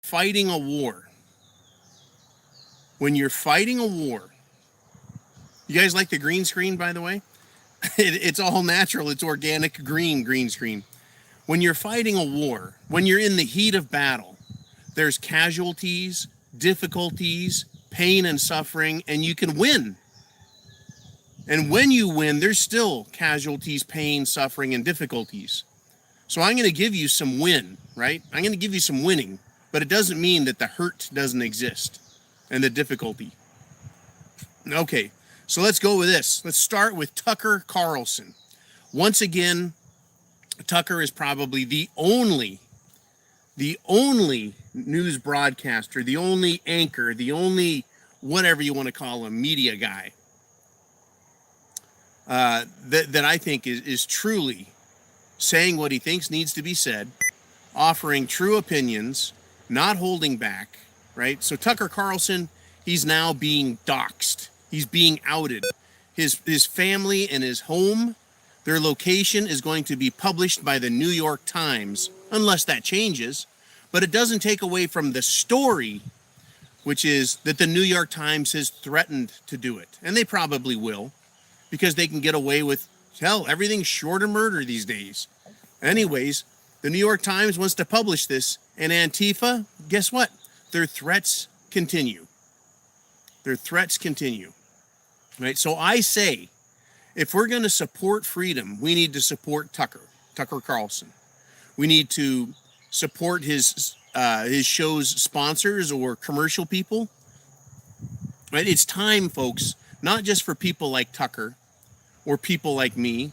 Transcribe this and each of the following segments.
fighting a war, when you're fighting a war, you guys like the green screen, by the way? It's all natural. It's organic green screen. When you're fighting a war, when you're in the heat of battle, there's casualties, difficulties, pain and suffering, and you can win. And when you win, there's still casualties, pain, suffering, and difficulties. So I'm going to give you some win, right? I'm going to give you some winning, but it doesn't mean that the hurt doesn't exist and the difficulty. Okay, so let's go with this. Let's start with Tucker Carlson. Once again, Tucker is probably the only news broadcaster, the only anchor, the only whatever you want to call him, media guy that I think is truly saying what he thinks needs to be said, offering true opinions, not holding back, right? So Tucker Carlson, he's now being doxxed. He's being outed. His family and his home, their location is going to be published by the New York Times, unless that changes. But it doesn't take away from the story, which is that the New York Times has threatened to do it. And they probably will, because they can get away with, hell, everything's short of murder these days. Anyways, the New York Times wants to publish this, and Antifa, guess what? Their threats continue. Their threats continue. Right? So I say, if we're going to support freedom, we need to support Tucker Carlson. We need to support his show's sponsors or commercial people. Right? It's time, folks, not just for people like Tucker or people like me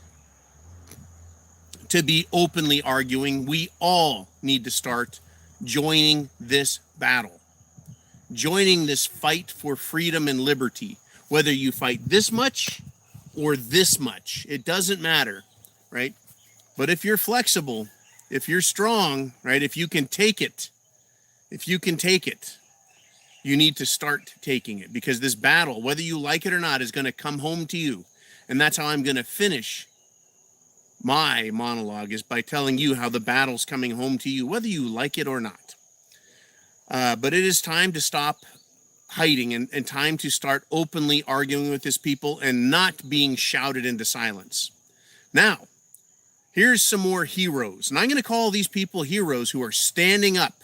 to be openly arguing. We all need to start joining this battle, joining this fight for freedom and liberty. Whether you fight this much or this much, it doesn't matter, right? But if you're flexible, if you're strong, right, if you can take it, you need to start taking it, because this battle, whether you like it or not, is going to come home to you. And that's how I'm going to finish my monologue, is by telling you how the battle's coming home to you, whether you like it or not. But it is time to stop hiding and time to start openly arguing with these people and not being shouted into silence. Now, here's some more heroes. And I'm going to call these people heroes who are standing up,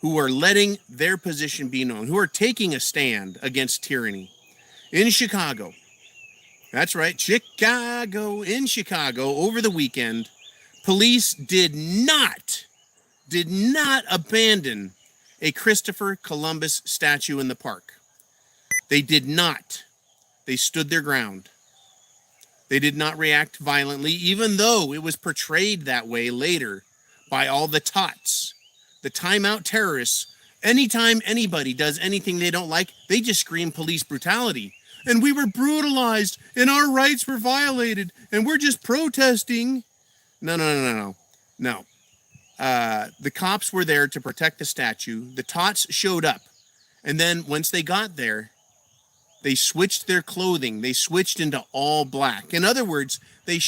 who are letting their position be known, who are taking a stand against tyranny. In Chicago, that's right, Chicago, in Chicago, over the weekend, police did not abandon a Christopher Columbus statue in the park. They did not. They stood their ground. They did not react violently, even though it was portrayed that way later by all the tots, the timeout terrorists. Anytime anybody does anything they don't like, they just scream police brutality. And we were brutalized, and our rights were violated, and we're just protesting. No. The cops were there to protect the statue. The tots showed up. And then once they got there, they switched their clothing. They switched into all black. In other words, they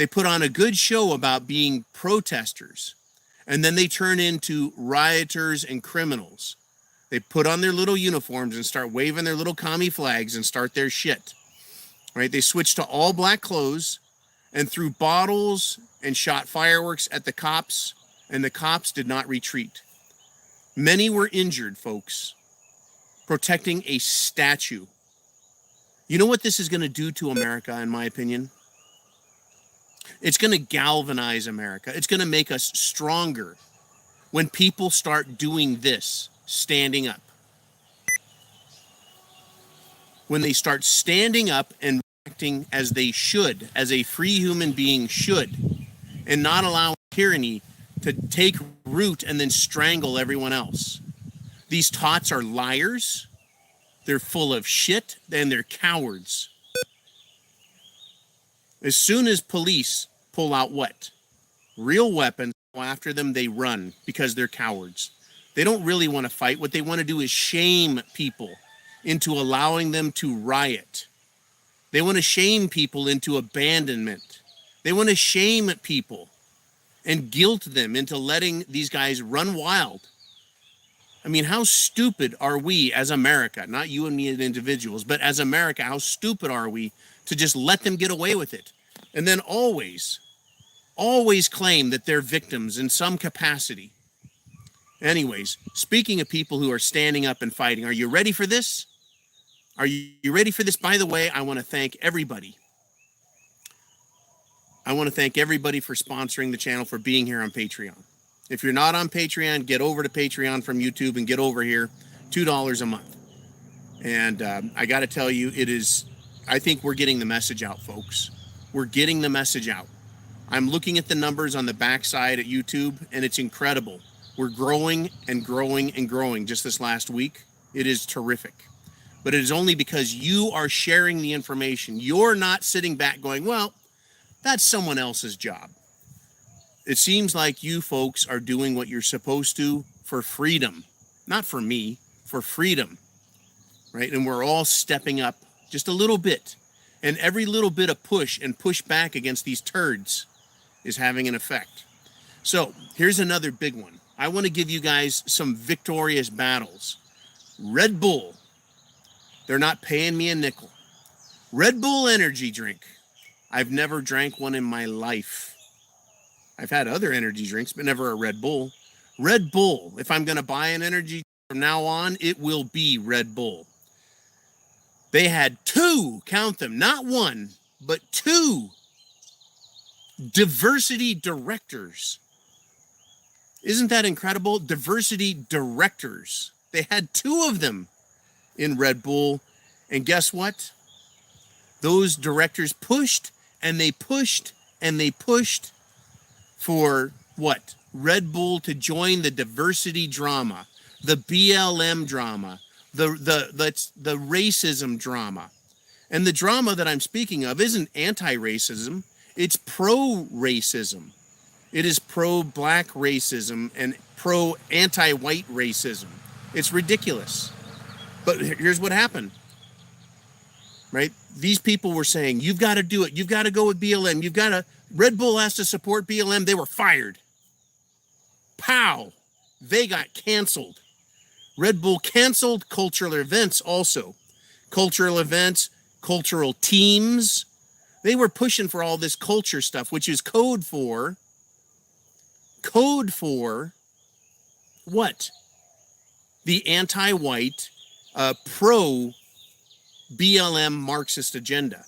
put on a good show about being protesters. And then they turn into rioters and criminals. They put on their little uniforms and start waving their little commie flags and start their shit. Right? They switched to all black clothes and threw bottles and shot fireworks at the cops, and the cops did not retreat. Many were injured, folks, protecting a statue. You know what this is going to do to America, in my opinion? It's going to galvanize America. It's going to make us stronger when people start doing this, standing up. When they start standing up and acting as they should, as a free human being should, and not allow tyranny to take root and then strangle everyone else. These tots are liars, they're full of shit, and they're cowards. As soon as police pull out what? Real weapons, after them, they run because they're cowards. They don't really want to fight. What they want to do is shame people into allowing them to riot. They want to shame people into abandonment. They want to shame people and guilt them into letting these guys run wild I mean, how stupid are we as America, not you and me as individuals, but as America, how stupid are we to just let them get away with it? And then always claim that they're victims in some capacity. Anyways, speaking of people who are standing up and fighting, are you ready for this? Are you ready for this? By the way, I want to thank everybody. I want to thank everybody for sponsoring the channel, for being here on Patreon. If you're not on Patreon, get over to Patreon from YouTube and get over here. $2 a month. And I got to tell you, I think we're getting the message out, folks. We're getting the message out. I'm looking at the numbers on the backside at YouTube, and it's incredible. We're growing and growing and growing just this last week. It is terrific. But it is only because you are sharing the information. You're not sitting back going, well, that's someone else's job. It seems like you folks are doing what you're supposed to for freedom. Not for me, for freedom. Right? And we're all stepping up just a little bit. And every little bit of push and push back against these turds is having an effect. So here's another big one. I want to give you guys some victorious battles. Red Bull. They're not paying me a nickel. Red Bull energy drink. I've never drank one in my life. I've had other energy drinks, but never a Red Bull. Red Bull. If I'm going to buy an energy from now on, it will be Red Bull. They had 2, count them, not 1, but 2 diversity directors. Isn't that incredible? Diversity directors. They had 2 of them in Red Bull. And guess what? Those directors pushed and they pushed and they pushed for what? Red Bull to join the diversity drama, the BLM drama, the racism drama. And the drama that I'm speaking of isn't anti-racism, it's pro-racism. It is pro-black racism and pro-anti-white racism. It's ridiculous. But here's what happened, right? These people were saying, you've got to do it. You've got to go with BLM. Red Bull has to support BLM. They were fired. Pow! They got canceled. Red Bull canceled cultural events also. Cultural events, cultural teams. They were pushing for all this culture stuff, which is code for what? The anti-white, pro-BLM Marxist agenda.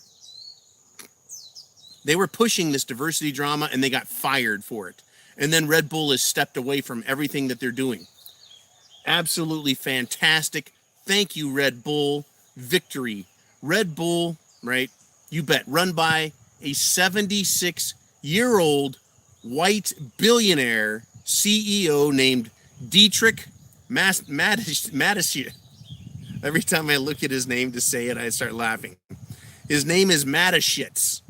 They were pushing this diversity drama and they got fired for it. And then Red Bull has stepped away from everything that they're doing. Absolutely fantastic. Thank you, Red Bull. Victory. Red Bull, right? You bet. Run by a 76-year-old white billionaire CEO named Dietrich Mateschitz. Every time I look at his name to say it, I start laughing. His name is Mateschitz,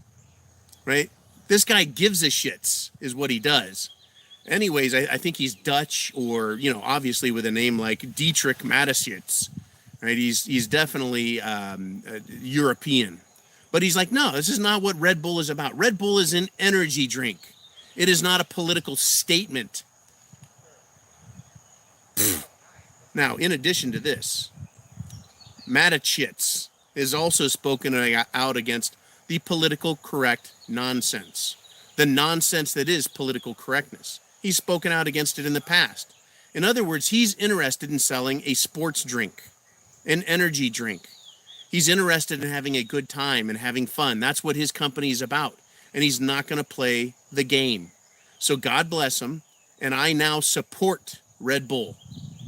right? This guy gives a shits is what he does. Anyways, I think he's Dutch or, obviously with a name like Dietrich Mateschitz, right? He's definitely European. But he's like, no, this is not what Red Bull is about. Red Bull is an energy drink. It is not a political statement. Now, in addition to this, Mateschitz is also spoken out against the political correct nonsense. The nonsense that is political correctness. He's spoken out against it in the past. In other words, he's interested in selling a sports drink, an energy drink. He's interested in having a good time and having fun. That's what his company is about. And he's not going to play the game. So God bless him. And I now support Red Bull,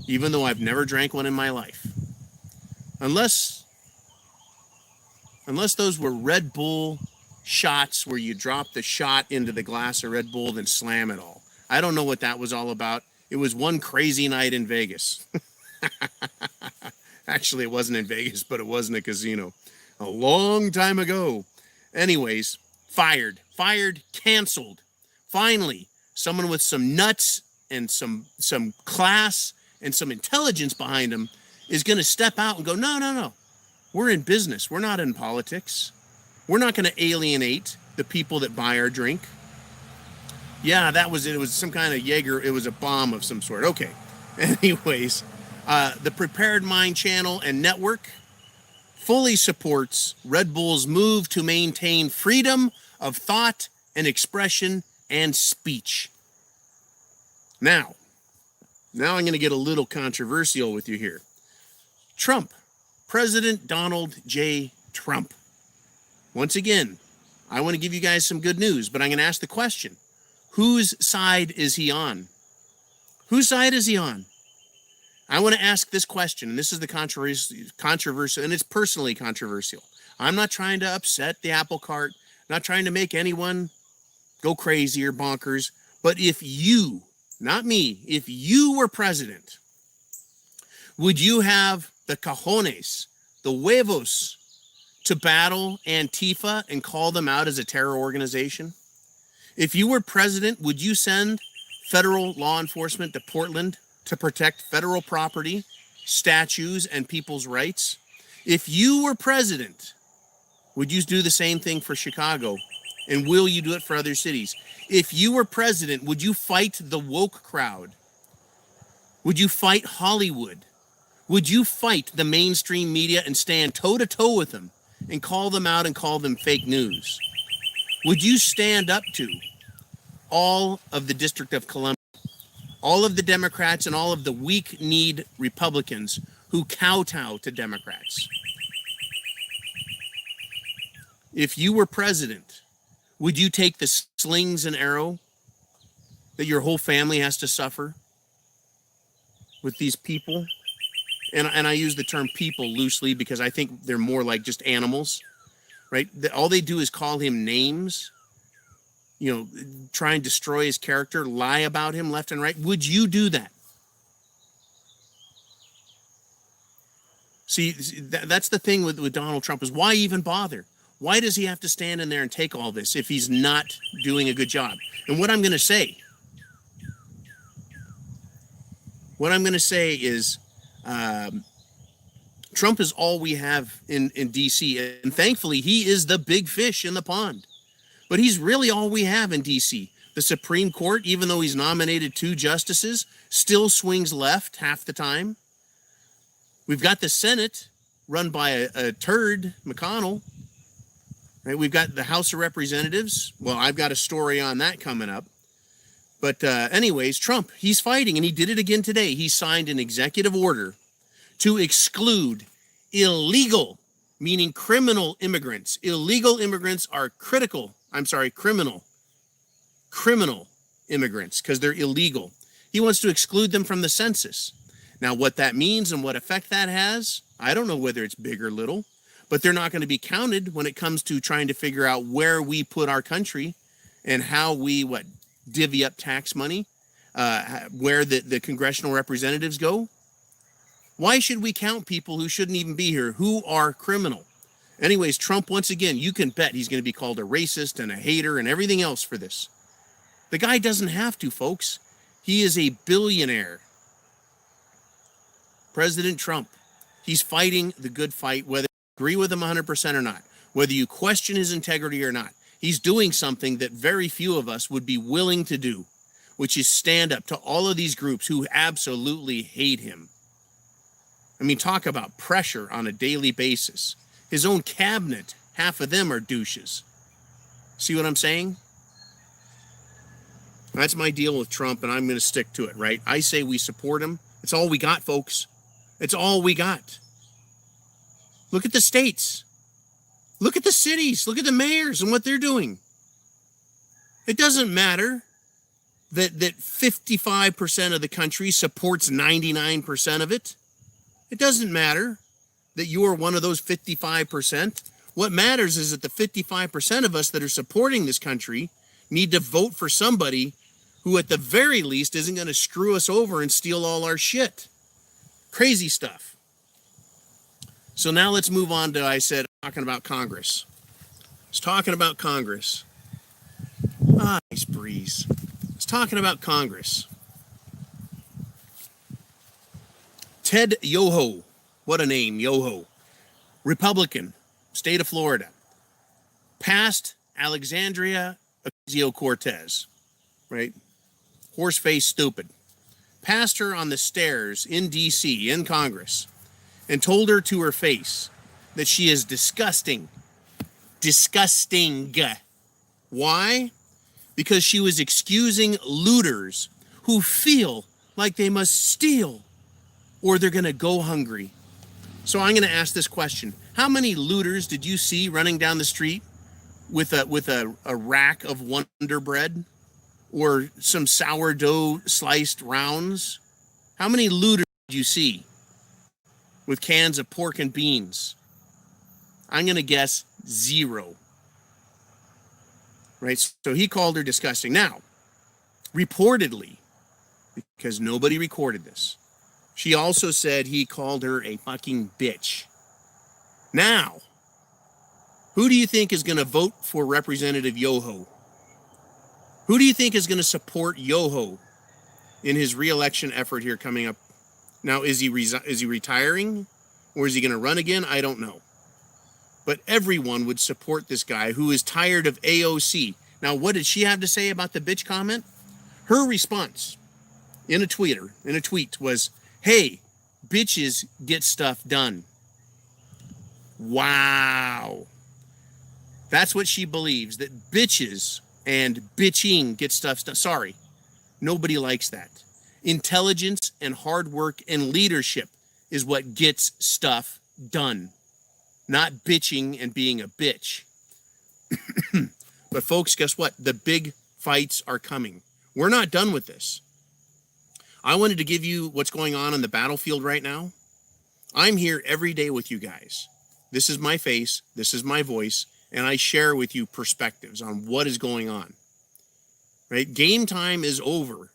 even though I've never drank one in my life. Unless those were Red Bull shots where you drop the shot into the glass of Red Bull, then slam it all. I don't know what that was all about. It was one crazy night in Vegas. Actually, it wasn't in Vegas, but it was in a casino a long time ago. Anyways, fired, canceled. Finally, someone with some nuts and some class and some intelligence behind him is going to step out and go, no. We're in business. We're not in politics. We're not going to alienate the people that buy our drink. Yeah, that was it. It was some kind of Jaeger. It was a bomb of some sort. Okay. Anyways, The Prepared Mind channel and network fully supports Red Bull's move to maintain freedom of thought and expression and speech. Now I'm going to get a little controversial with you here. Trump, President Donald J. Trump. Once again, I want to give you guys some good news, but I'm going to ask the question, whose side is he on? Whose side is he on? I want to ask this question, and this is the controversial, and it's personally controversial. I'm not trying to upset the apple cart, not trying to make anyone go crazy or bonkers, but if you, not me, if you were president, would you have the cojones, the huevos, to battle Antifa and call them out as a terror organization? If you were president, would you send federal law enforcement to Portland to protect federal property, statues, and people's rights? If you were president, would you do the same thing for Chicago? And will you do it for other cities? If you were president, would you fight the woke crowd? Would you fight Hollywood? Would you fight the mainstream media and stand toe-to-toe with them and call them out and call them fake news? Would you stand up to all of the District of Columbia, all of the Democrats and all of the weak-kneed Republicans who kowtow to Democrats? If you were president, would you take the slings and arrow that your whole family has to suffer with these people? And I use the term people loosely because I think they're more like just animals, right? All they do is call him names, try and destroy his character, lie about him left and right. Would you do that? See, that's the thing with Donald Trump, is why even bother? Why does he have to stand in there and take all this if he's not doing a good job? And what I'm going to say is Trump is all we have in D.C. And thankfully, he is the big fish in the pond. But he's really all we have in D.C. The Supreme Court, even though he's nominated 2 justices, still swings left half the time. We've got the Senate run by a turd, McConnell. Right? We've got the House of Representatives. Well, I've got a story on that coming up. But anyways, Trump, he's fighting, and he did it again today. He signed an executive order to exclude illegal, meaning criminal immigrants. Illegal immigrants are criminal immigrants because they're illegal. He wants to exclude them from the census. Now, what that means and what effect that has, I don't know whether it's big or little, but they're not going to be counted when it comes to trying to figure out where we put our country and how we, divvy up tax money, where the congressional representatives go. Why should we count people who shouldn't even be here, who are criminal? Anyways, Trump, once again, you can bet he's going to be called a racist and a hater and everything else for this. The guy doesn't have to, folks. He is a billionaire. President Trump, he's fighting the good fight, whether you agree with him 100% or not, whether you question his integrity or not. He's doing something that very few of us would be willing to do, which is stand up to all of these groups who absolutely hate him. I mean, talk about pressure on a daily basis. His own cabinet, half of them are douches. See what I'm saying? That's my deal with Trump, and I'm going to stick to it, right? I say we support him. It's all we got, folks. It's all we got. Look at the states. Look at the cities. Look at the mayors and what they're doing. It doesn't matter that 55% of the country supports 99% of it. It doesn't matter that you're one of those 55%. What matters is that the 55% of us that are supporting this country need to vote for somebody who at the very least isn't going to screw us over and steal all our shit. Crazy stuff. So now let's move on to, talking about Congress. I was talking about Congress. Nice breeze. I was talking about Congress. Ted Yoho, what a name, Yoho. Republican, state of Florida. Passed Alexandria Ocasio-Cortez, right? Horse-faced stupid. passed her on the stairs in D.C., in Congress, and told her to her face that she is disgusting. Disgusting. Why? Because she was excusing looters who feel like they must steal or they're going to go hungry. So I'm going to ask this question. How many looters did you see running down the street with a rack of Wonder Bread or some sourdough sliced rounds? How many looters did you see with cans of pork and beans? I'm going to guess 0. Right? So he called her disgusting. Now, reportedly, because nobody recorded this, she also said he called her a fucking bitch. Now, who do you think is going to vote for Representative Yoho? Who do you think is going to support Yoho in his re-election effort here coming up? Now, is he retiring or is he going to run again? I don't know. But everyone would support this guy who is tired of AOC. Now, what did she have to say about the bitch comment? Her response in a tweet was, "Hey, bitches get stuff done." Wow. That's what she believes, that bitches and bitching get stuff done. Sorry, nobody likes that. Intelligence and hard work and leadership is what gets stuff done, not bitching and being a bitch. But folks, guess what? The big fights are coming. We're not done with this. I wanted to give you what's going on the battlefield right now. I'm here every day with you guys. This is my face, this is my voice, and I share with you perspectives on what is going on. Right? Game time is over.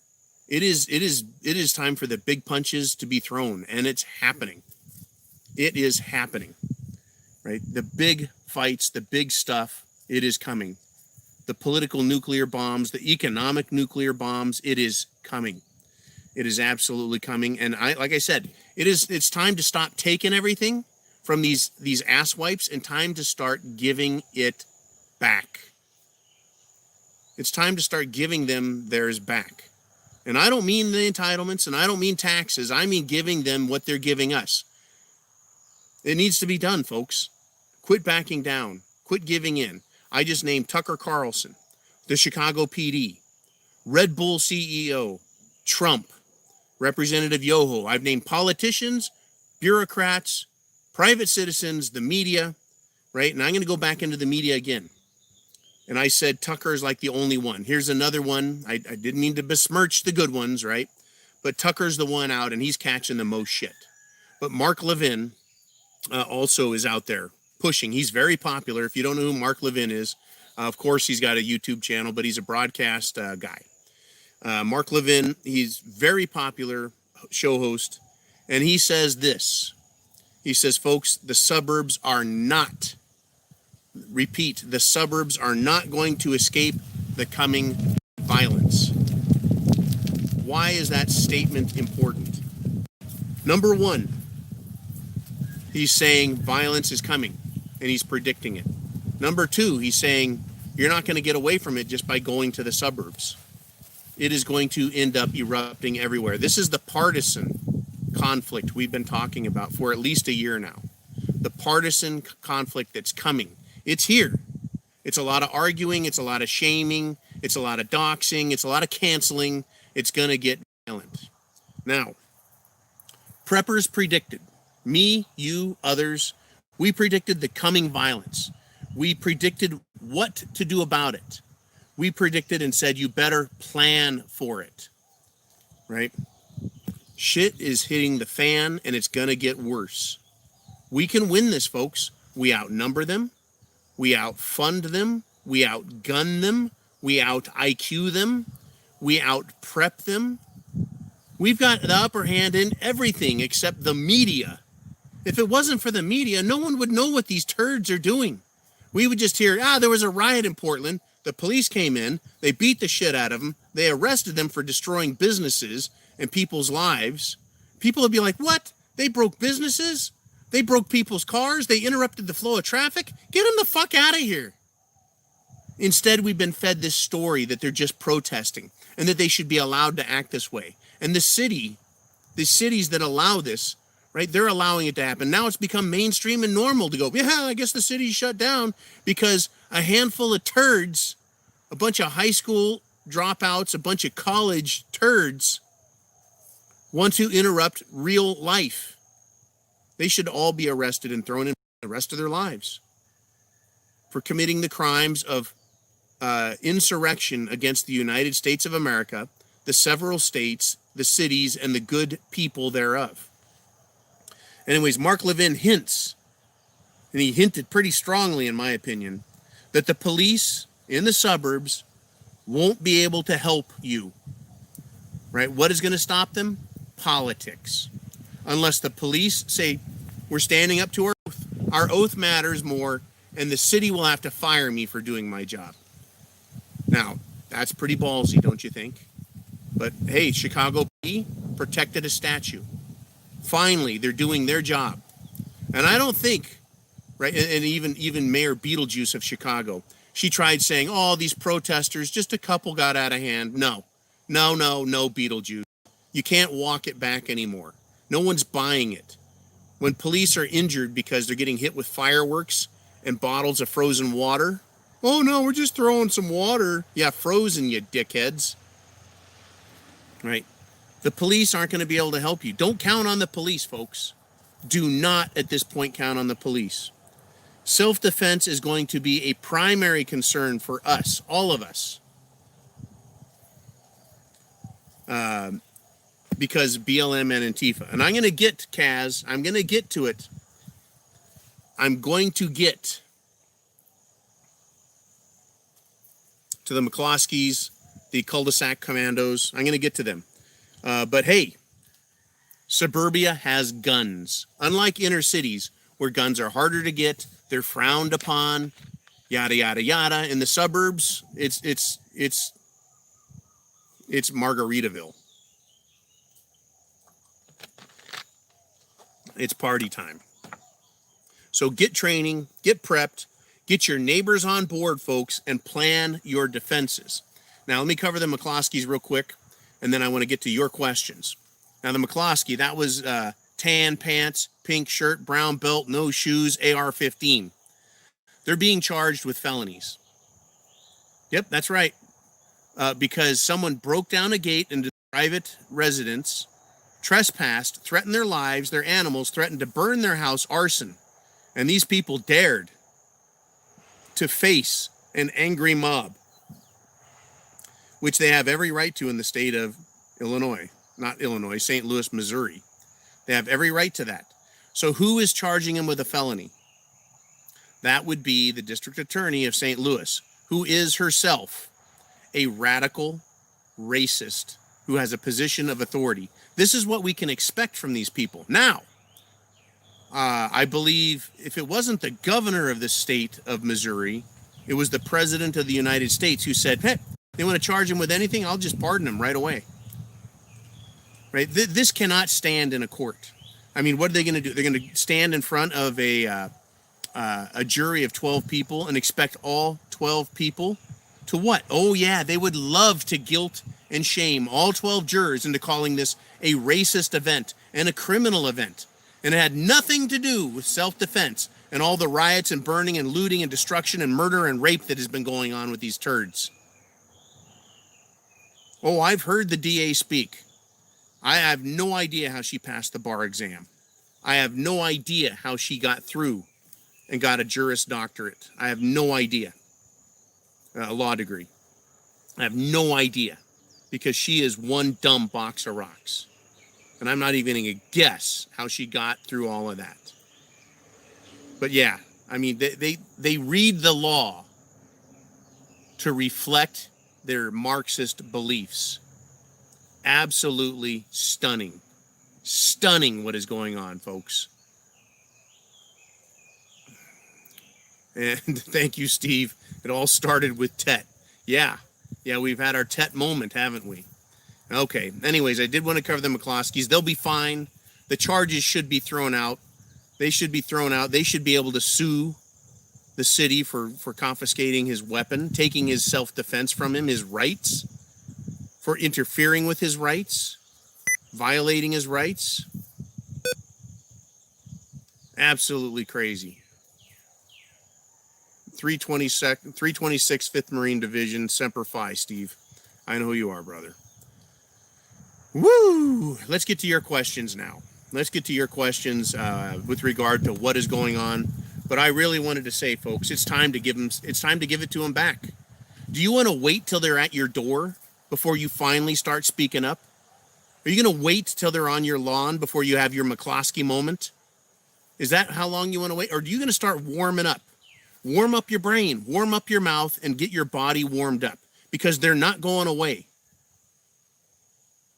It is time for the big punches to be thrown, and it's happening. It is happening. Right? The big fights, the big stuff, it is coming. The political nuclear bombs, the economic nuclear bombs, it is coming. It is absolutely coming. And like I said, it's time to stop taking everything from these asswipes and time to start giving it back. It's time to start giving them theirs back. And I don't mean the entitlements and I don't mean taxes. I mean giving them what they're giving us. It needs to be done, folks. Quit backing down. Quit giving in. I just named Tucker Carlson, the Chicago PD, Red Bull CEO, Trump, Representative Yoho. I've named politicians, bureaucrats, private citizens, the media, right? And I'm going to go back into the media again. And I said Tucker's like the only one. Here's another one. I didn't mean to besmirch the good ones, right? But Tucker's the one out, and he's catching the most shit. But Mark Levin also is out there pushing. He's very popular. If you don't know who Mark Levin is, of course, he's got a YouTube channel, but he's a broadcast guy. Mark Levin, he's very popular show host, and he says this. He says, folks, the suburbs are not, repeat, the suburbs are not going to escape the coming violence. Why is that statement important? Number one, he's saying violence is coming, and he's predicting it. Number two, he's saying you're not going to get away from it just by going to the suburbs. It is going to end up erupting everywhere. This is the partisan conflict we've been talking about for at least a year now. The partisan conflict that's coming. It's here. It's a lot of arguing. It's a lot of shaming. It's a lot of doxing. It's a lot of canceling. It's going to get violent. Now, preppers predicted, me, you, others, we predicted the coming violence. We predicted what to do about it. We predicted and said, you better plan for it, right? Shit is hitting the fan and it's going to get worse. We can win this, folks. We outnumber them. We outfund them. We outgun them. We out IQ them. We out prep them. We've got the upper hand in everything except the media. If it wasn't for the media, no one would know what these turds are doing. We would just hear, there was a riot in Portland. The police came in, they beat the shit out of them, they arrested them for destroying businesses and people's lives. People would be like, what? They broke businesses? They broke people's cars? They interrupted the flow of traffic? Get them the fuck out of here. Instead, we've been fed this story that they're just protesting and that they should be allowed to act this way And the cities that allow this, right, they're allowing it to happen. Now it's become mainstream and normal to go, yeah, I guess the city's shut down because a handful of turds, a bunch of high school dropouts, a bunch of college turds want to interrupt real life. They should all be arrested and thrown in the rest of their lives for committing the crimes of insurrection against the United States of America, the several states, the cities, and the good people thereof. Anyways, Mark Levin hints, and he hinted pretty strongly, in my opinion, that the police in the suburbs won't be able to help you. Right? What is going to stop them? Politics. Unless the police say, we're standing up to our oath matters more, and the city will have to fire me for doing my job. Now, that's pretty ballsy, don't you think? But hey, Chicago PD protected a statue. Finally, they're doing their job. And I don't think, right, and even Mayor Beetlejuice of Chicago, she tried saying, oh, these protesters, just a couple got out of hand. No, Beetlejuice. You can't walk it back anymore. No one's buying it. When police are injured because they're getting hit with fireworks and bottles of frozen water, oh no, we're just throwing some water. Yeah, frozen, you dickheads. Right? The police aren't going to be able to help you. Don't count on the police, folks. Do not, at this point, count on the police. Self-defense is going to be a primary concern for us, all of us. Because BLM and Antifa. And I'm going to get, Kaz, I'm going to get to it. I'm going to get to the McCloskeys, the cul-de-sac commandos. I'm going to get to them. But hey, suburbia has guns. Unlike inner cities, where guns are harder to get, they're frowned upon, yada yada yada. In the suburbs, it's Margaritaville. It's party time. So get training, get prepped, get your neighbors on board, folks, and plan your defenses. Now, let me cover the McCloskeys real quick, and then I want to get to your questions. Now, the McCloskey, that was tan pants, pink shirt, brown belt, no shoes, AR-15. They're being charged with felonies. Yep, that's right. Because someone broke down a gate into private residence, trespassed, threatened their lives, their animals, threatened to burn their house, arson. And these people dared to face an angry mob, which they have every right to in the state of Illinois. Not Illinois, St. Louis, Missouri. They have every right to that. So who is charging him with a felony? That would be the district attorney of St. Louis, who is herself a radical racist who has a position of authority. This is what we can expect from these people. Now, I believe if it wasn't the governor of the state of Missouri, it was the president of the United States who said, hey, they want to charge him with anything, I'll just pardon him right away. Right? This cannot stand in a court. I mean, what are they going to do? They're going to stand in front of a jury of 12 people and expect all 12 people to what? Oh, yeah, they would love to guilt and shame all 12 jurors into calling this a racist event and a criminal event. And it had nothing to do with self-defense and all the riots and burning and looting and destruction and murder and rape that has been going on with these turds. Oh, I've heard the DA speak. I have no idea how she passed the bar exam. I have no idea how she got through and got a Juris Doctorate. I have no idea. A law degree. I have no idea because she is one dumb box of rocks. And I'm not even going to guess how she got through all of that. But yeah, I mean, they read the law to reflect their Marxist beliefs. Absolutely stunning. Stunning what is going on, folks. And thank you, Steve. It all started with Tet. Yeah, we've had our Tet moment, haven't we? Okay, anyways, I did want to cover the McCloskeys. They'll be fine. The charges should be thrown out. They should be thrown out. They should be able to sue the city for confiscating his weapon, taking his self-defense from him, his rights, for interfering with his rights. violating his rights. Absolutely crazy. 326th 5th Marine Division, Semper Fi, Steve. I know who you are, brother. Woo! Let's get to your questions now. Let's get to your questions with regard to what is going on. But I really wanted to say, folks, it's time to give it to them back. Do you want to wait till they're at your door before you finally start speaking up? Are you going to wait till they're on your lawn before you have your McCloskey moment? Is that how long you want to wait? Or are you going to start warming up? Warm up your brain, warm up your mouth, and get your body warmed up, because they're not going away.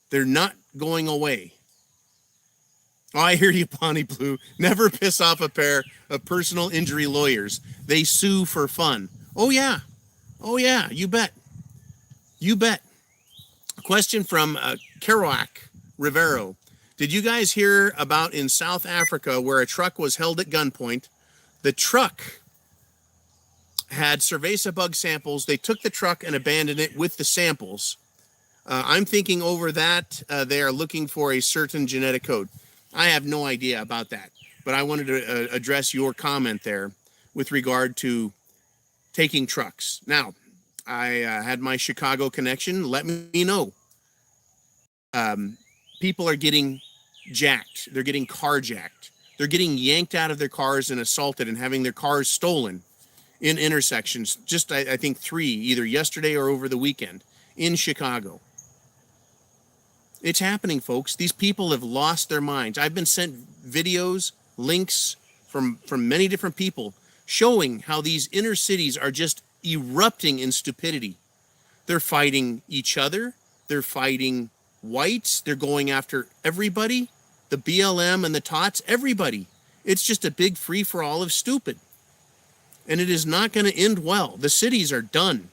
They're not going away. Oh, I hear you, Bonnie Blue. Never piss off a pair of personal injury lawyers. They sue for fun. Oh, yeah. Oh, yeah. You bet. You bet. A question from Kerouac Rivero. Did you guys hear about in South Africa where a truck was held at gunpoint? The truck had cerveza bug samples. They took the truck and abandoned it with the samples. I'm thinking over that they are looking for a certain genetic code. I have no idea about that, but I wanted to address your comment there with regard to taking trucks. Now, I had my Chicago connection. Let me know. People are getting jacked. They're getting carjacked. They're getting yanked out of their cars and assaulted and having their cars stolen in intersections. Just, I think, 3, either yesterday or over the weekend in Chicago. It's happening, folks. These people have lost their minds. I've been sent videos, links from many different people showing how these inner cities are just erupting in stupidity. They're fighting each other. They're fighting whites. They're going after everybody, the BLM and the TOTS, everybody. It's just a big free-for-all of stupid. And it is not going to end well. The cities are done.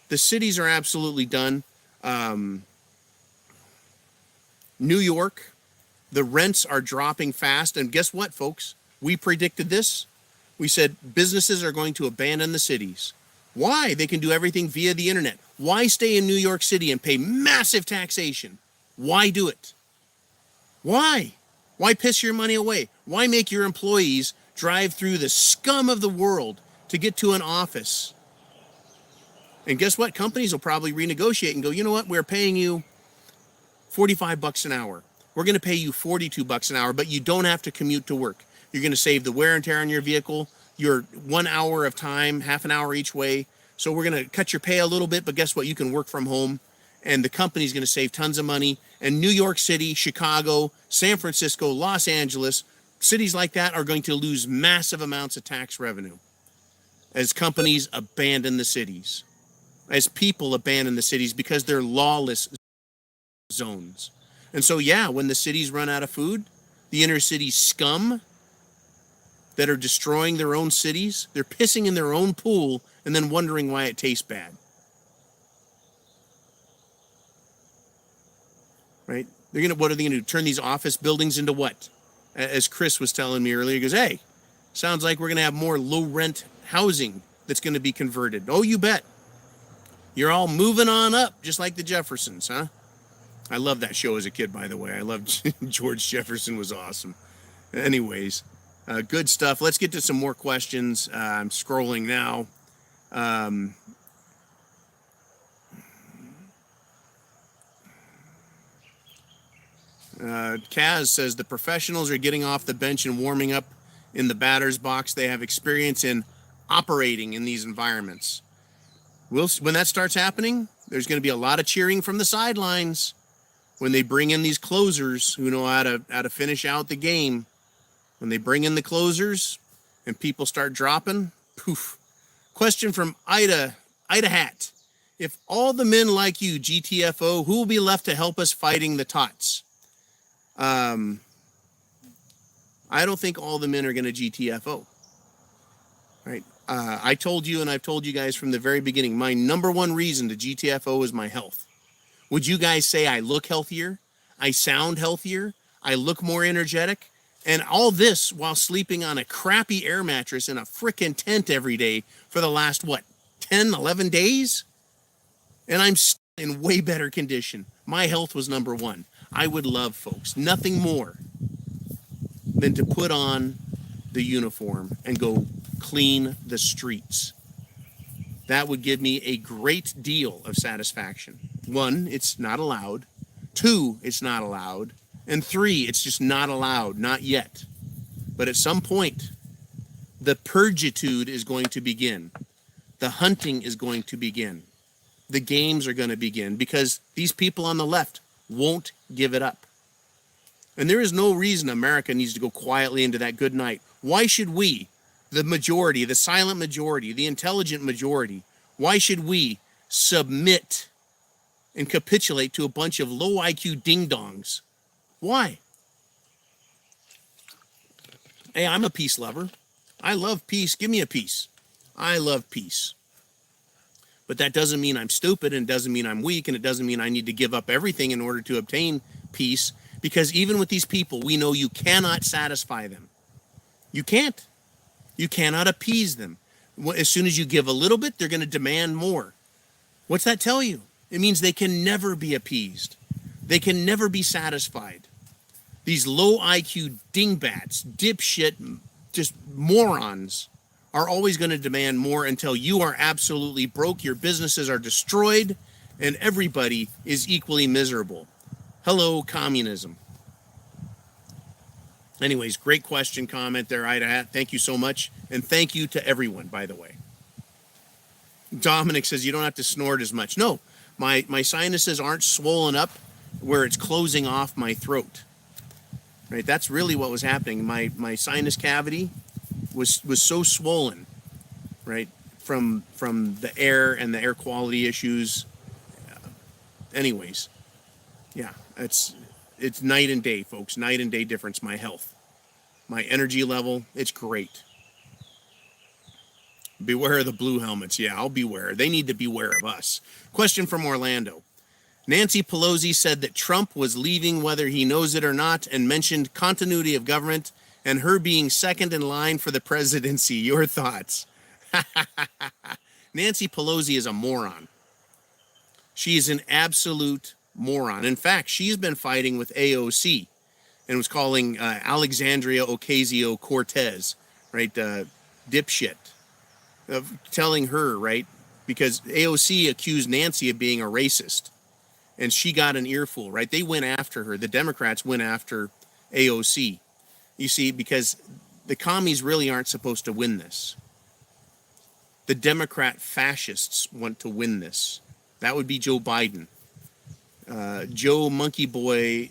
The cities are absolutely done. New York, the rents are dropping fast. And guess what, folks? We predicted this. We said businesses are going to abandon the cities. Why? They can do everything via the internet. Why stay in New York City and pay massive taxation? Why do it? Why? Why piss your money away? Why make your employees drive through the scum of the world to get to an office? And guess what? Companies will probably renegotiate and go, you know what? We're paying you $45 an hour. We're going to pay you $42 an hour, but you don't have to commute to work. You're going to save the wear and tear on your vehicle, your 1 hour of time, half an hour each way. So we're going to cut your pay a little bit, but guess what? You can work from home, and the company's going to save tons of money. And New York City, Chicago, San Francisco, Los Angeles, cities like that are going to lose massive amounts of tax revenue as companies abandon the cities, as people abandon the cities because they're lawless zones. And so, yeah, when the cities run out of food, the inner city scum that are destroying their own cities, they're pissing in their own pool and then wondering why it tastes bad. Right? What are they going to do? Turn these office buildings into what? As Chris was telling me earlier, he goes, hey, sounds like we're going to have more low rent housing that's going to be converted. Oh, you bet. You're all moving on up, just like the Jeffersons, huh? I loved that show as a kid, by the way. I loved George Jefferson, was awesome. Anyways, good stuff. Let's get to some more questions. I'm scrolling now. Kaz says the professionals are getting off the bench and warming up in the batter's box. They have experience in operating in these environments. When that starts happening, there's going to be a lot of cheering from the sidelines when they bring in these closers who know how to finish out the game. When they bring in the closers and people start dropping, poof. Question from Ida Hat. If all the men like you, GTFO, who will be left to help us fighting the TOTS? I don't think all the men are going to GTFO. Right? I told you, and I've told you guys from the very beginning, my number one reason to GTFO is my health. Would you guys say I look healthier? I sound healthier? I look more energetic? And all this while sleeping on a crappy air mattress in a frickin' tent every day for the last, 10, 11 days? And I'm in way better condition. My health was number one. I would love, folks, nothing more than to put on the uniform and go clean the streets. That would give me a great deal of satisfaction. 1, it's not allowed. 2, it's not allowed. And 3, it's just not allowed, not yet. But at some point, the purgitude is going to begin. The hunting is going to begin. The games are going to begin because these people on the left won't give it up. And there is no reason America needs to go quietly into that good night. Why should we, the majority, the silent majority, the intelligent majority, why should we submit and capitulate to a bunch of low IQ ding-dongs? Why? Hey, I'm a peace lover. I love peace. Give me a peace. I love peace. But that doesn't mean I'm stupid, and doesn't mean I'm weak, and it doesn't mean I need to give up everything in order to obtain peace. Because even with these people, we know you cannot satisfy them. You can't. You cannot appease them. As soon as you give a little bit, they're going to demand more. What's that tell you? It means they can never be appeased. They can never be satisfied. These low IQ dingbats, dipshit, just morons are always going to demand more until you are absolutely broke, your businesses are destroyed, and everybody is equally miserable. Hello, communism. Anyways, great question, comment there, Ida Hat. Thank you so much. And thank you to everyone, by the way. Dominic says you don't have to snort as much. No, my sinuses aren't swollen up where it's closing off my throat. Right? That's really what was happening. My sinus cavity was so swollen, right, from the air and the air quality issues. Anyways, yeah, it's night and day, folks. Night and day difference. My health, my energy level, it's great. Beware of the blue helmets. Yeah, I'll beware. They need to beware of us. Question from Orlando. Nancy Pelosi said that Trump was leaving whether he knows it or not, and mentioned continuity of government and her being second in line for the presidency. Your thoughts? Nancy Pelosi is a moron. She is an absolute moron. In fact, she's been fighting with AOC and was calling Alexandria Ocasio-Cortez, right, dipshit, of telling her, right, because AOC accused Nancy of being a racist, and she got an earful, right? They went after her. The Democrats went after AOC. You see, because the commies really aren't supposed to win this. The Democrat fascists want to win this. That would be Joe Biden. Joe Monkey Boy,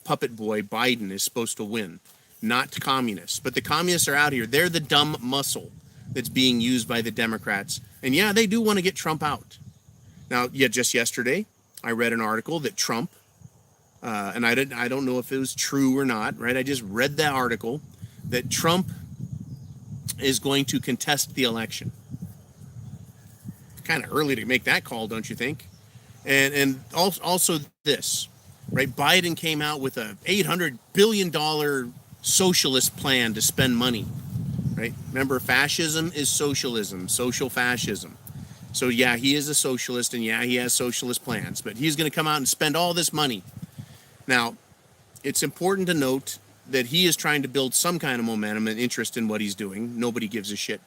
Puppet Boy Biden is supposed to win, not communists. But the communists are out here. They're the dumb muscle that's being used by the Democrats. And yeah, they do want to get Trump out. Now, yeah, just yesterday, I read an article that Trump, and I don't know if it was true or not, right? I just read that article that Trump is going to contest the election. Kind of early to make that call, don't you think? And also this, right? Biden came out with a $800 billion socialist plan to spend money, right? Remember, fascism is socialism, social fascism. So yeah, he is a socialist, and yeah, he has socialist plans, but he's going to come out and spend all this money. Now, it's important to note that he is trying to build some kind of momentum and interest in what he's doing. Nobody gives a shit.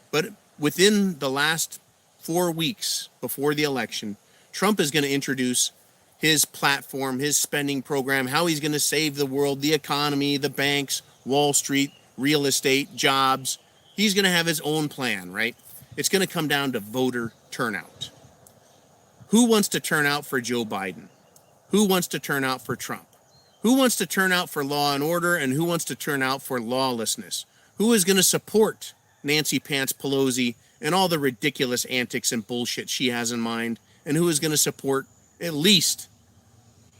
But within the last 4 weeks before the election, Trump is going to introduce his platform, his spending program, how he's going to save the world, the economy, the banks, Wall Street, real estate, jobs. He's going to have his own plan, right? It's going to come down to voter turnout. Who wants to turn out for Joe Biden? Who wants to turn out for Trump? Who wants to turn out for law and order, and who wants to turn out for lawlessness? Who is going to support Nancy Pants Pelosi and all the ridiculous antics and bullshit she has in mind? And who is going to support at least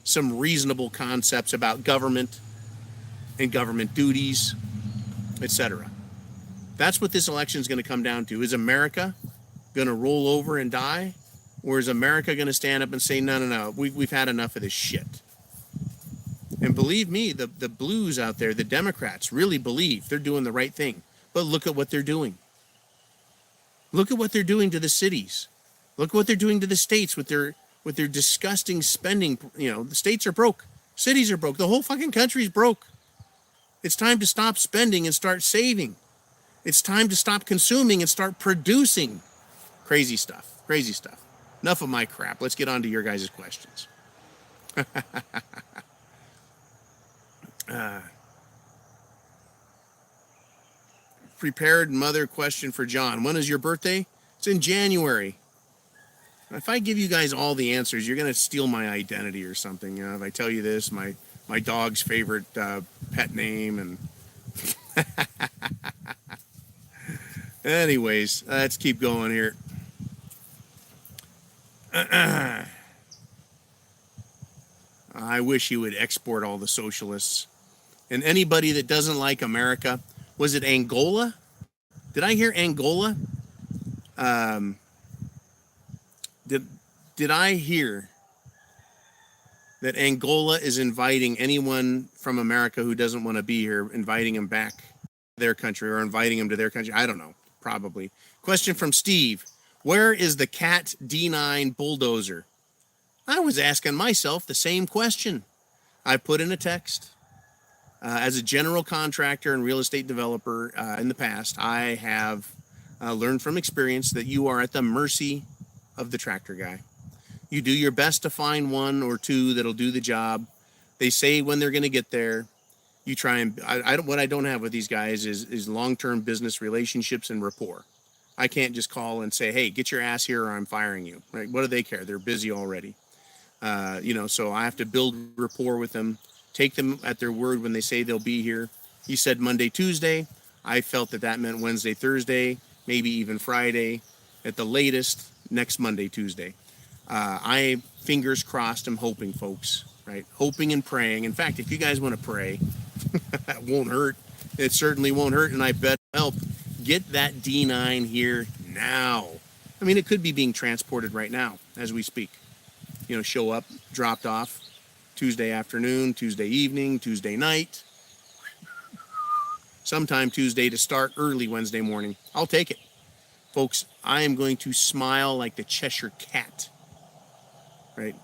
some reasonable concepts about government and government duties, etc.? That's what this election is going to come down to. Is America going to roll over and die? Or is America going to stand up and say, no, we've had enough of this shit? And believe me, the blues out there, the Democrats, really believe they're doing the right thing. But look at what they're doing. Look at what they're doing to the cities. Look what they're doing to the states with their disgusting spending. You know, the states are broke. Cities are broke. The whole fucking country's broke. It's time to stop spending and start saving. It's time to stop consuming and start producing. Crazy stuff. Crazy stuff. Enough of my crap. Let's get on to your guys' questions. Prepared mother question for John. When is your birthday? It's in January. If I give you guys all the answers, you're going to steal my identity or something. If I tell you this, my dog's favorite pet name, and anyways, let's keep going here. I wish you would export all the socialists. And anybody that doesn't like America, was it Angola? Did I hear Angola? Did I hear that Angola is inviting anyone from America who doesn't want to be here, inviting them back to their country, or inviting them to their country? I don't know. Probably. Question from Steve. Where is the Cat D9 bulldozer? I was asking myself the same question. I put in a text. As a general contractor and real estate developer in the past, I have learned from experience that you are at the mercy of the tractor guy. You do your best to find one or two that'll do the job. They say when they're going to get there. You try and what I don't have with these guys is long-term business relationships and rapport. I can't just call and say, hey, get your ass here or I'm firing you. Right? What do they care? They're busy already. So I have to build rapport with them, take them at their word when they say they'll be here. He said Monday, Tuesday. I felt that meant Wednesday, Thursday, maybe even Friday, at the latest next Monday, Tuesday. I, fingers crossed, I'm hoping, folks, right? Hoping and praying. In fact, if you guys want to pray, that won't hurt. It certainly won't hurt, and I bet it'll help. Get that D9 here now. I mean, it could be being transported right now as we speak. Show up, dropped off, Tuesday afternoon, Tuesday evening, Tuesday night, sometime Tuesday to start early Wednesday morning. I'll take it. Folks, I am going to smile like the Cheshire Cat, right,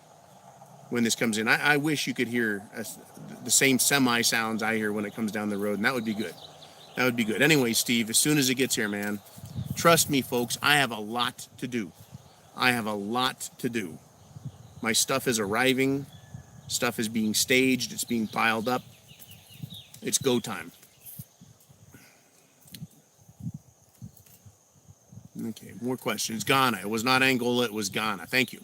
when this comes in. I wish you could hear the same semi-sounds I hear when it comes down the road, and that would be good. That would be good. Anyway, Steve, as soon as it gets here, man, trust me, folks, I have a lot to do. I have a lot to do. My stuff is arriving. Stuff is being staged. It's being piled up. It's go time. Okay, more questions. Ghana. It was not Angola. It was Ghana. Thank you.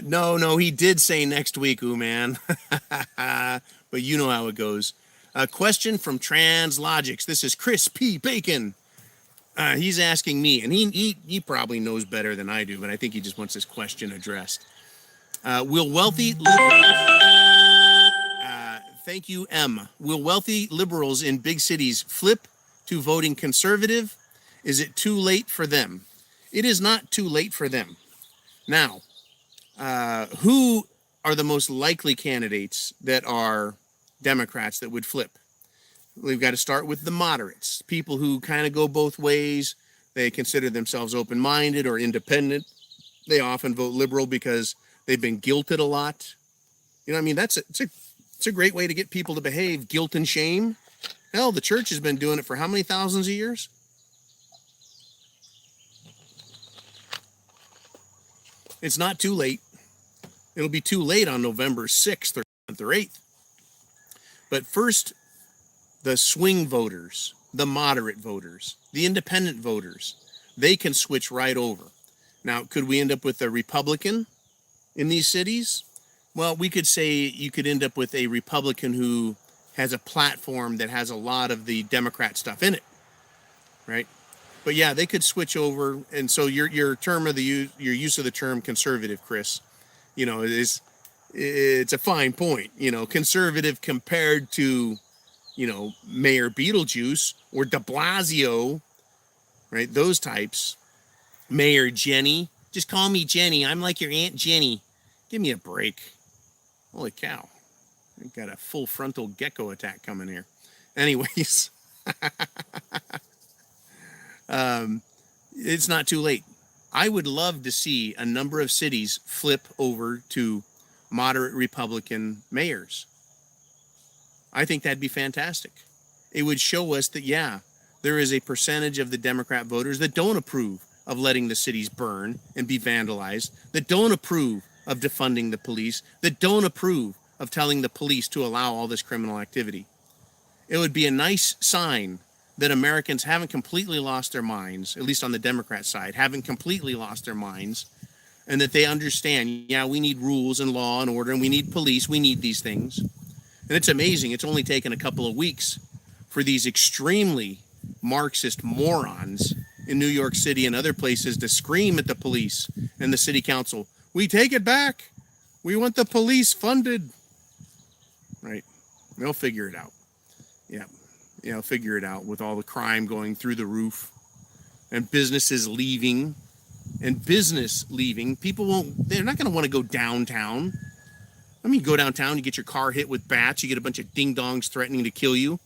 No, he did say next week, man. But you know how it goes. A question from Translogics. This is Chris P. Bacon. He's asking me, and he probably knows better than I do, but I think he just wants this question addressed. Will wealthy thank you, M. Will wealthy liberals in big cities flip to voting conservative? Is it too late for them? It is not too late for them. Now, who are the most likely candidates that are Democrats that would flip? We've got to start with the moderates, people who kind of go both ways. They consider themselves open-minded or independent. They often vote liberal because they've been guilted a lot. You know what I mean? It's a great way to get people to behave, guilt and shame. Hell, the church has been doing it for how many thousands of years? It's not too late. It'll be too late on November 6th or 7th or 8th. But first, the swing voters, the moderate voters, the independent voters, they can switch right over. Now, could we end up with a Republican in these cities? Well, we could say you could end up with a Republican who has a platform that has a lot of the Democrat stuff in it, right? But yeah, they could switch over. And so your use of the term conservative, Chris, it's a fine point. Conservative compared to, Mayor Beetlejuice or de Blasio, right? Those types. Mayor Jenny. Just call me Jenny. I'm like your Aunt Jenny. Give me a break. Holy cow. I got a full frontal gecko attack coming here. Anyways. It's not too late. I would love to see a number of cities flip over to moderate Republican mayors. I think that'd be fantastic. It would show us that, yeah, there is a percentage of the Democrat voters that don't approve of letting the cities burn and be vandalized, that don't approve of defunding the police, that don't approve of telling the police to allow all this criminal activity. It would be a nice sign that Americans haven't completely lost their minds, at least on the Democrat side, haven't completely lost their minds, and that they understand, yeah, we need rules and law and order, and we need police, we need these things. And it's amazing, it's only taken a couple of weeks for these extremely Marxist morons in New York City and other places to scream at the police and the city council, we take it back, we want the police funded. Right? They'll figure it out. Yeah. Figure it out with all the crime going through the roof and businesses leaving People they're not going to want to go downtown. I mean, go downtown, you get your car hit with bats, you get a bunch of ding-dongs threatening to kill you.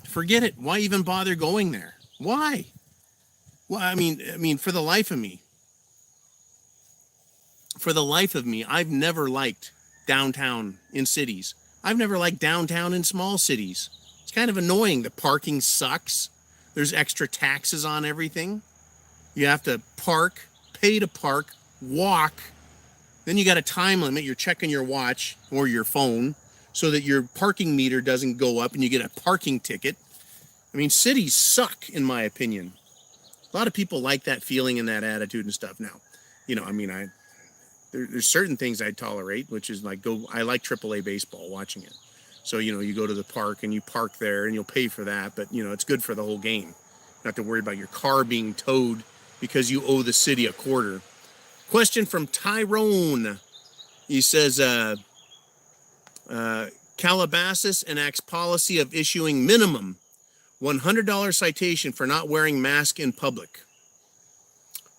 Forget it. Why even bother going there? Why? Well, I mean, for the life of me, I've never liked downtown in cities. I've never liked downtown in small cities. It's kind of annoying. The parking sucks. There's extra taxes on everything. You have to park, pay to park, walk. Then you got a time limit. You're checking your watch or your phone so that your parking meter doesn't go up and you get a parking ticket. I mean, cities suck, in my opinion. A lot of people like that feeling and that attitude and stuff. Now, there's certain things I'd tolerate, which is like I like AAA baseball, watching it. So, you go to the park and you park there and you'll pay for that, but, it's good for the whole game. You don't have to worry about your car being towed because you owe the city a quarter. Question from Tyrone. He says, Calabasas enacts policy of issuing minimum $100 citation for not wearing mask in public.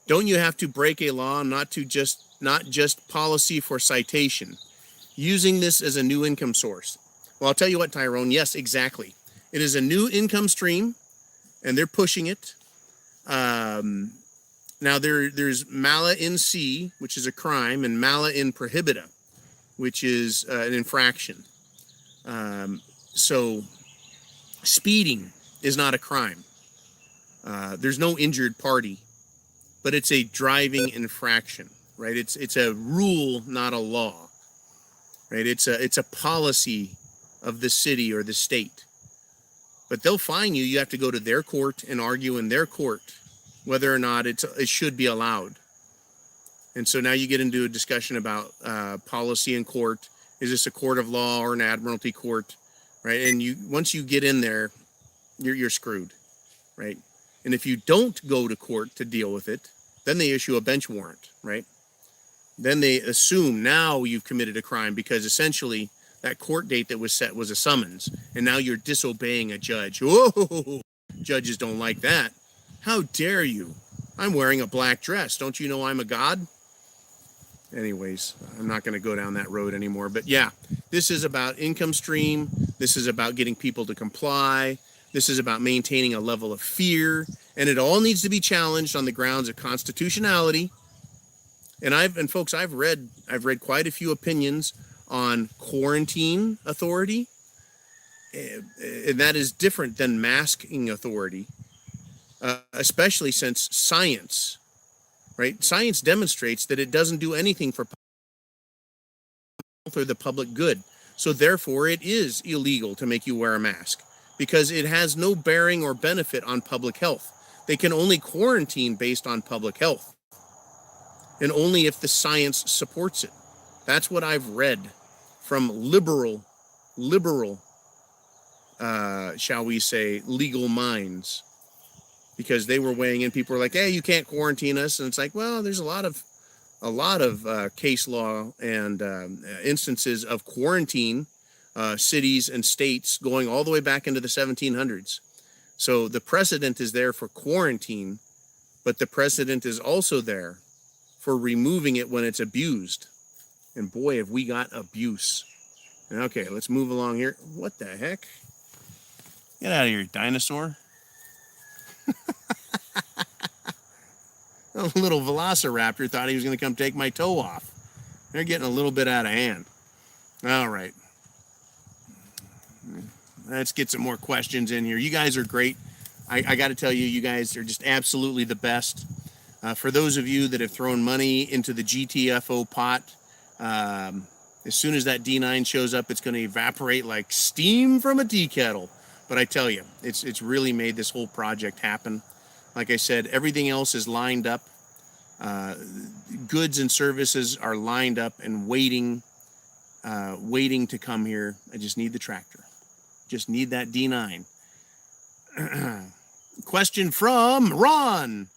Don't you have to break a law not just policy for citation, using this as a new income source? Well, I'll tell you what, Tyrone, yes, exactly. It is a new income stream, and they're pushing it. Now, there's mala in se, which is a crime, and mala in prohibita, which is an infraction. So speeding is not a crime. There's no injured party, but it's a driving infraction, right? It's a rule, not a law, right? It's a policy of the city or the state. But they'll fine you. You have to go to their court and argue in their court whether or not it should be allowed. And so now you get into a discussion about policy in court. Is this a court of law or an admiralty court, right? And once you get in there, you're screwed, right? And if you don't go to court to deal with it, then they issue a bench warrant, right? Then they assume now you've committed a crime because essentially that court date that was set was a summons, and now you're disobeying a judge. Whoa, judges don't like that. How dare you? I'm wearing a black dress. Don't you know I'm a god? Anyways, I'm not going to go down that road anymore. But yeah, this is about income stream. This is about getting people to comply. This is about maintaining a level of fear. And it all needs to be challenged on the grounds of constitutionality. And folks, I've read quite a few opinions on quarantine authority. And that is different than masking authority, especially since science, right? Science demonstrates that it doesn't do anything for health or the public good. So therefore, it is illegal to make you wear a mask because it has no bearing or benefit on public health. They can only quarantine based on public health, and only if the science supports it. That's what I've read from liberal, shall we say, legal minds, because they were weighing in. People were like, hey, you can't quarantine us. And it's like, well, there's a lot of case law and instances of quarantine cities and states going all the way back into the 1700s. So the precedent is there for quarantine, but the precedent is also there for removing it when it's abused. And boy, have we got abuse. Okay, let's move along here. What the heck? Get out of here, dinosaur. A little velociraptor thought he was going to come take my toe off. They're getting a little bit out of hand. All right. Let's get some more questions in here. You guys are great. I got to tell you, you guys are just absolutely the best. For those of you that have thrown money into the GTFO pot, as soon as that D9 shows up, it's going to evaporate like steam from a tea kettle. But I tell you, it's really made this whole project happen. Like I said, everything else is lined up. Goods and services are lined up and waiting to come here. I just need the tractor. Just need that D9. Question from Ron.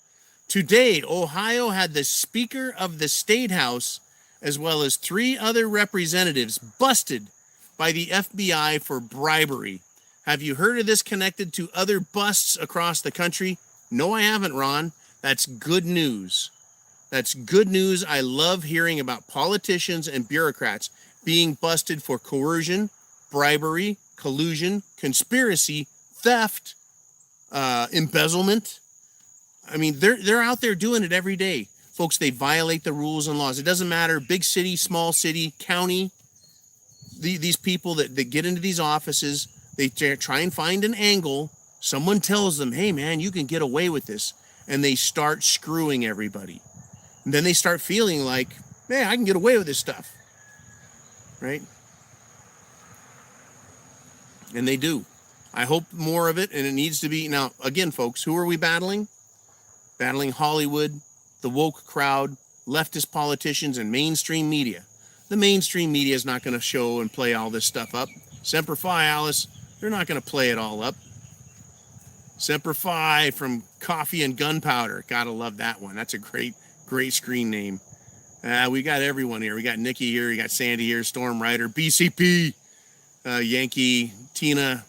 Today, Ohio had the Speaker of the State House as well as 3 other representatives busted by the FBI for bribery. Have you heard of this connected to other busts across the country? No, I haven't, Ron. That's good news. That's good news. I love hearing about politicians and bureaucrats being busted for coercion, bribery, collusion, conspiracy, theft, embezzlement. I mean, they're out there doing it every day. Folks, they violate the rules and laws. It doesn't matter, big city, small city, county. These people that get into these offices, they try and find an angle. Someone tells them, hey, man, you can get away with this. And they start screwing everybody. And then they start feeling like, man, I can get away with this stuff. Right? And they do. I hope more of it, and it needs to be. Now, again, folks, who are we battling? Battling Hollywood, the woke crowd, leftist politicians, and mainstream media. The mainstream media is not going to show and play all this stuff up. Semper Fi, Alice, they're not going to play it all up. Semper Fi from Coffee and Gunpowder. Gotta love that one. That's a great screen name. We got everyone here. We got Nikki here. We got Sandy here. Storm Rider, BCP, Yankee, Tina,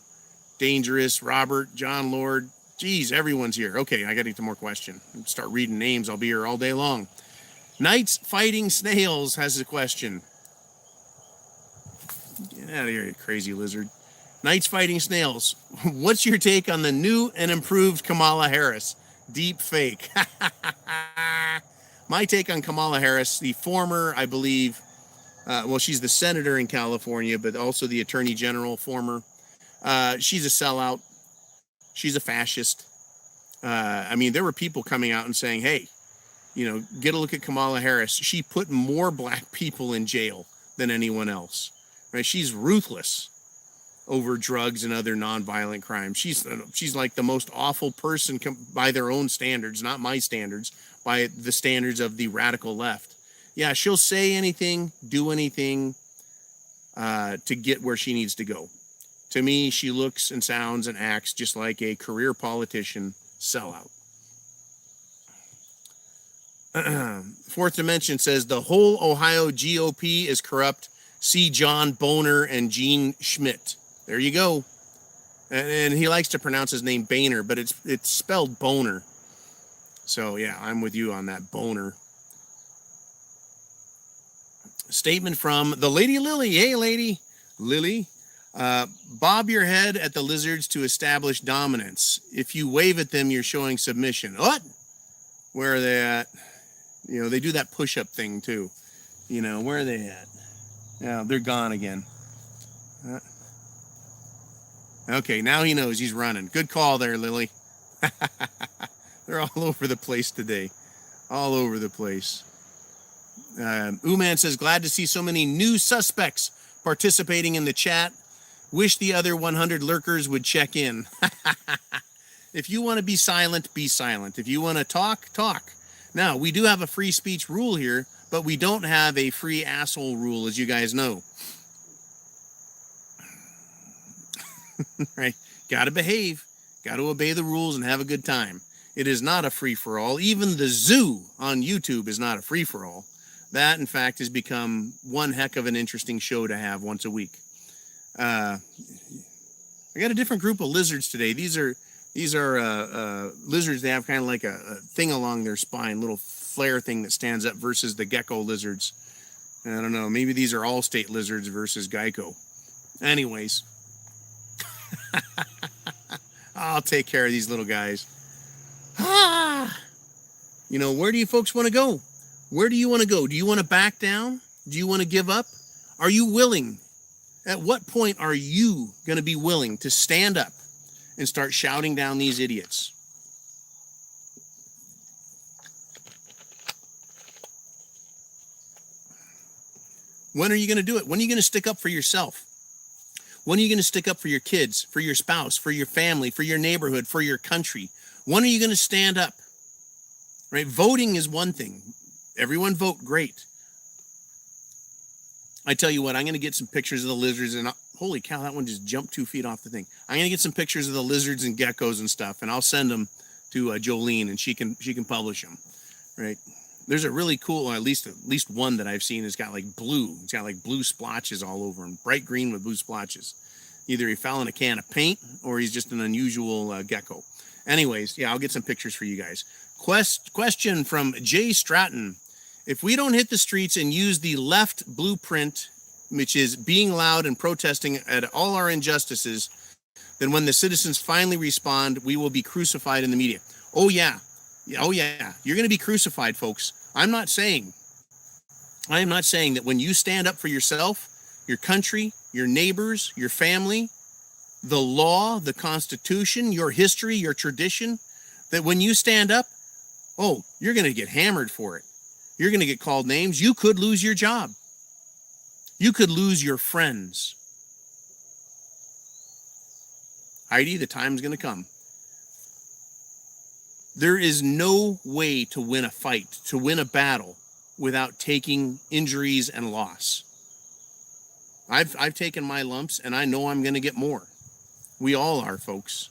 Dangerous, Robert, John Lord. Geez, everyone's here. Okay, I got to get to more question. Start reading names. I'll be here all day long. Knights Fighting Snails has a question. Get out of here, you crazy lizard. Knights Fighting Snails. What's your take on the new and improved Kamala Harris? Deep fake. My take on Kamala Harris, the former, I believe, she's the senator in California, but also the attorney general, former. She's a sellout. She's a fascist. I mean, there were people coming out and saying, hey, get a look at Kamala Harris. She put more black people in jail than anyone else. Right? She's ruthless over drugs and other nonviolent crimes. She's like the most awful person by their own standards, not my standards, by the standards of the radical left. Yeah, she'll say anything, do anything to get where she needs to go. To me, she looks and sounds and acts just like a career politician sellout. Fourth Dimension says the whole Ohio GOP is corrupt. See John Boehner and Gene Schmidt. There you go. And he likes to pronounce his name Boehner, but it's spelled Boner. So yeah, I'm with you on that, Boner. Statement from the Lady Lily. Hey, Lady Lily. Bob your head at the lizards to establish dominance. If you wave at them, you're showing submission. What? Where are they at? They do that push-up thing too. Where are they at? Yeah, they're gone again. Okay, now he knows he's running. Good call there, Lily. They're all over the place today. All over the place. Uman says, glad to see so many new suspects participating in the chat. Wish the other 100 lurkers would check in. If you want to be silent, be silent. If you want to talk, talk. Now, we do have a free speech rule here, but we don't have a free asshole rule, as you guys know. Right? Got to behave. Got to obey the rules and have a good time. It is not a free-for-all. Even the zoo on YouTube is not a free-for-all. That, in fact, has become one heck of an interesting show to have once a week. I got a different group of lizards today. These are lizards. They have kind of like a thing along their spine, little flare thing that stands up versus the gecko lizards. I don't know. Maybe these are Allstate lizards versus Geico. Anyways, I'll take care of these little guys. Where do you folks want to go? Where do you want to go? Do you want to back down? Do you want to give up? Are you willing? At what point are you going to be willing to stand up and start shouting down these idiots? When are you going to do it? When are you going to stick up for yourself? When are you going to stick up for your kids, for your spouse, for your family, for your neighborhood, for your country? When are you going to stand up? Right? Voting is one thing. Everyone vote, great. I tell you what, I'm going to get some pictures of the lizards, and holy cow, that one just jumped 2 feet off the thing. I'm going to get some pictures of the lizards and geckos and stuff, and I'll send them to Jolene, and she can publish them. Right? There's a really cool, at least one that I've seen has got like blue. It's got like blue splotches all over him, bright green with blue splotches. Either he fell in a can of paint or he's just an unusual gecko. Anyways, yeah, I'll get some pictures for you guys. Question from Jay Stratton. If we don't hit the streets and use the left blueprint, which is being loud and protesting at all our injustices, then when the citizens finally respond, we will be crucified in the media. Oh, yeah. Oh, yeah. You're going to be crucified, folks. I am not saying that when you stand up for yourself, your country, your neighbors, your family, the law, the Constitution, your history, your tradition, that when you stand up, oh, you're going to get hammered for it. You're going to get called names. You could lose your job. You could lose your friends. Heidi, the time's going to come. There is no way to win a fight, to win a battle, without taking injuries and loss. I've taken my lumps, and I know I'm going to get more. We all are, folks.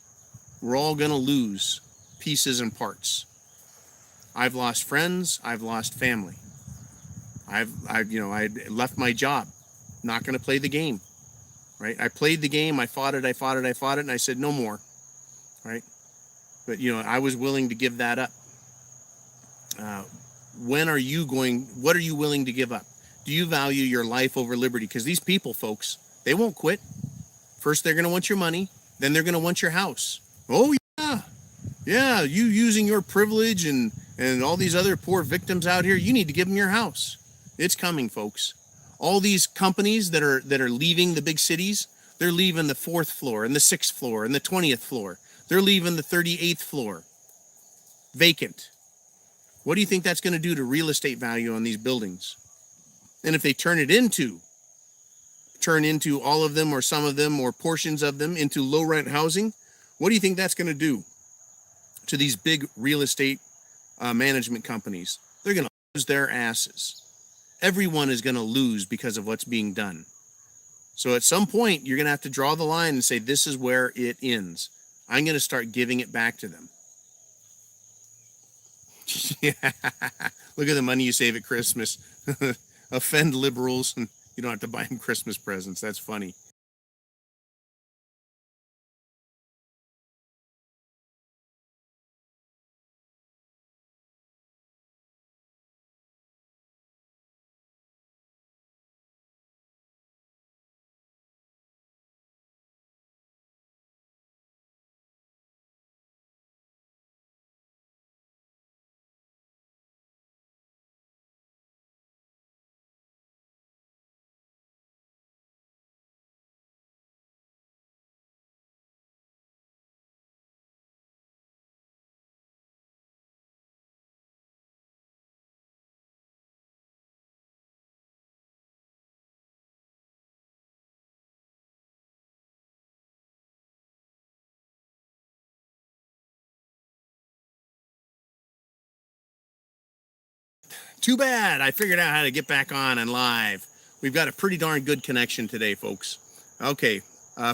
We're all going to lose pieces and parts. I've lost friends. I've lost family. I left my job. Not going to play the game, right? I played the game. I fought it, and I said no more, right? But, I was willing to give that up. What are you willing to give up? Do you value your life over liberty? Because these people, folks, they won't quit. First, they're going to want your money. Then they're going to want your house. Oh, yeah. Yeah, you using your privilege and all these other poor victims out here, you need to give them your house. It's coming, folks. All these companies that are leaving the big cities, they're leaving the 4th floor and the 6th floor and the 20th floor. They're leaving the 38th floor vacant. What do you think that's going to do to real estate value on these buildings? And if they turn into all of them or some of them or portions of them into low rent housing, what do you think that's going to do to these big real estate management companies? They're going to lose their asses. Everyone is going to lose because of what's being done. So at some point, you're going to have to draw the line and say, this is where it ends. I'm going to start giving it back to them. Yeah. Look at the money you save at Christmas. Offend liberals, and you don't have to buy them Christmas presents. That's funny. Too bad. I figured out how to get back on and live. We've got a pretty darn good connection today, folks. Okay.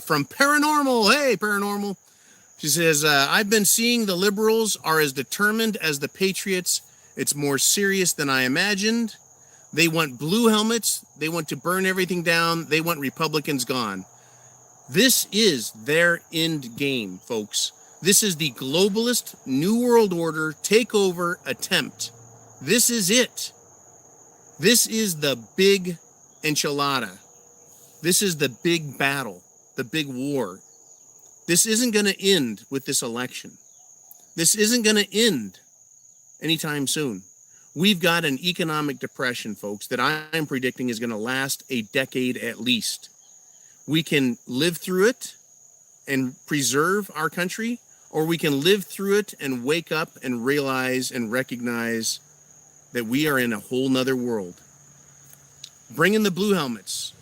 From Paranormal. Hey, Paranormal. She says, I've been seeing the liberals are as determined as the patriots. It's more serious than I imagined. They want blue helmets. They want to burn everything down. They want Republicans gone. This is their end game, folks. This is the globalist New World Order takeover attempt. This is it. This is the big enchilada. This is the big battle, the big war. This isn't going to end with this election. This isn't going to end anytime soon. We've got an economic depression, folks, that I'm predicting is going to last a decade at least. We can live through it and preserve our country, or we can live through it and wake up and realize and recognize that we are in a whole nother world. Bring in the blue helmets.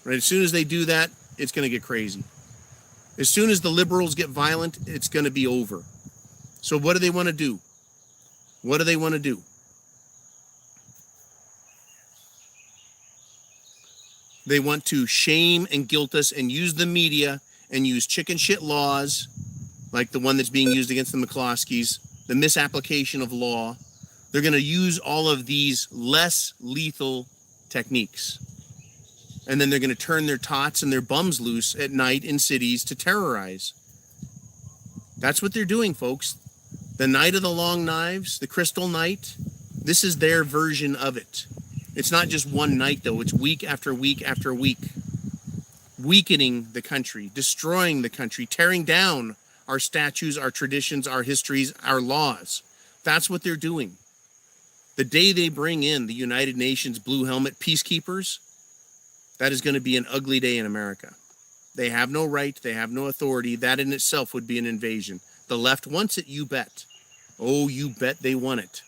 Right? As soon as they do that, it's going to get crazy. As soon as the liberals get violent, it's going to be over. So what do they want to do? What do they want to do? They want to shame and guilt us and use the media and use chicken shit laws like the one that's being used against the McCloskeys, the misapplication of law. They're going to use all of these less lethal techniques. And then they're going to turn their tots and their bums loose at night in cities to terrorize. That's what they're doing, folks. The night of the long knives, the crystal night, this is their version of it. It's not just one night, though. It's week after week after week. Weakening the country, destroying the country, tearing down our statues, our traditions, our histories, our laws. That's what they're doing. The day they bring in the United Nations Blue Helmet peacekeepers, that is going to be an ugly day in America. They have no right. They have no authority. That in itself would be an invasion. The left wants it, you bet. Oh, you bet they want it.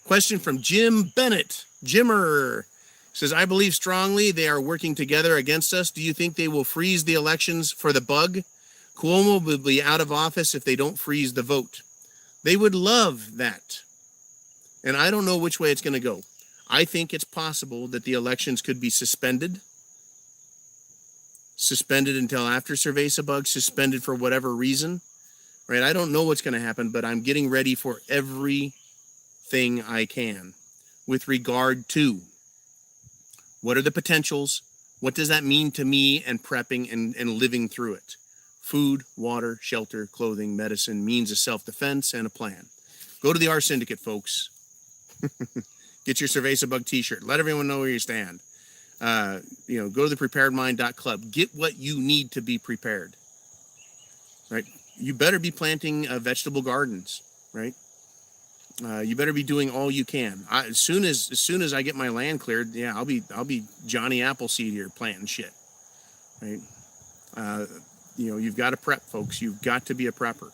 Question from Jim Bennett. Jimmer says, I believe strongly they are working together against us. Do you think they will freeze the elections for the bug? Cuomo will be out of office if they don't freeze the vote. They would love that. And I don't know which way it's going to go. I think it's possible that the elections could be suspended until after Cerveza-Bug, suspended for whatever reason. Right? I don't know what's going to happen, but I'm getting ready for everything I can with regard to what are the potentials, what does that mean to me, and prepping and living through it. Food, water, shelter, clothing, medicine, means of self-defense, and a plan. Go to the R Syndicate, folks. Get your Cerveza-Bug t-shirt. Let everyone know where you stand. Go to the preparedmind.club. Get what you need to be prepared. Right? You better be planting vegetable gardens, right? You better be doing all you can. As soon as I get my land cleared, yeah, I'll be Johnny Appleseed here planting shit, right? You've got to prep, folks. You've got to be a prepper.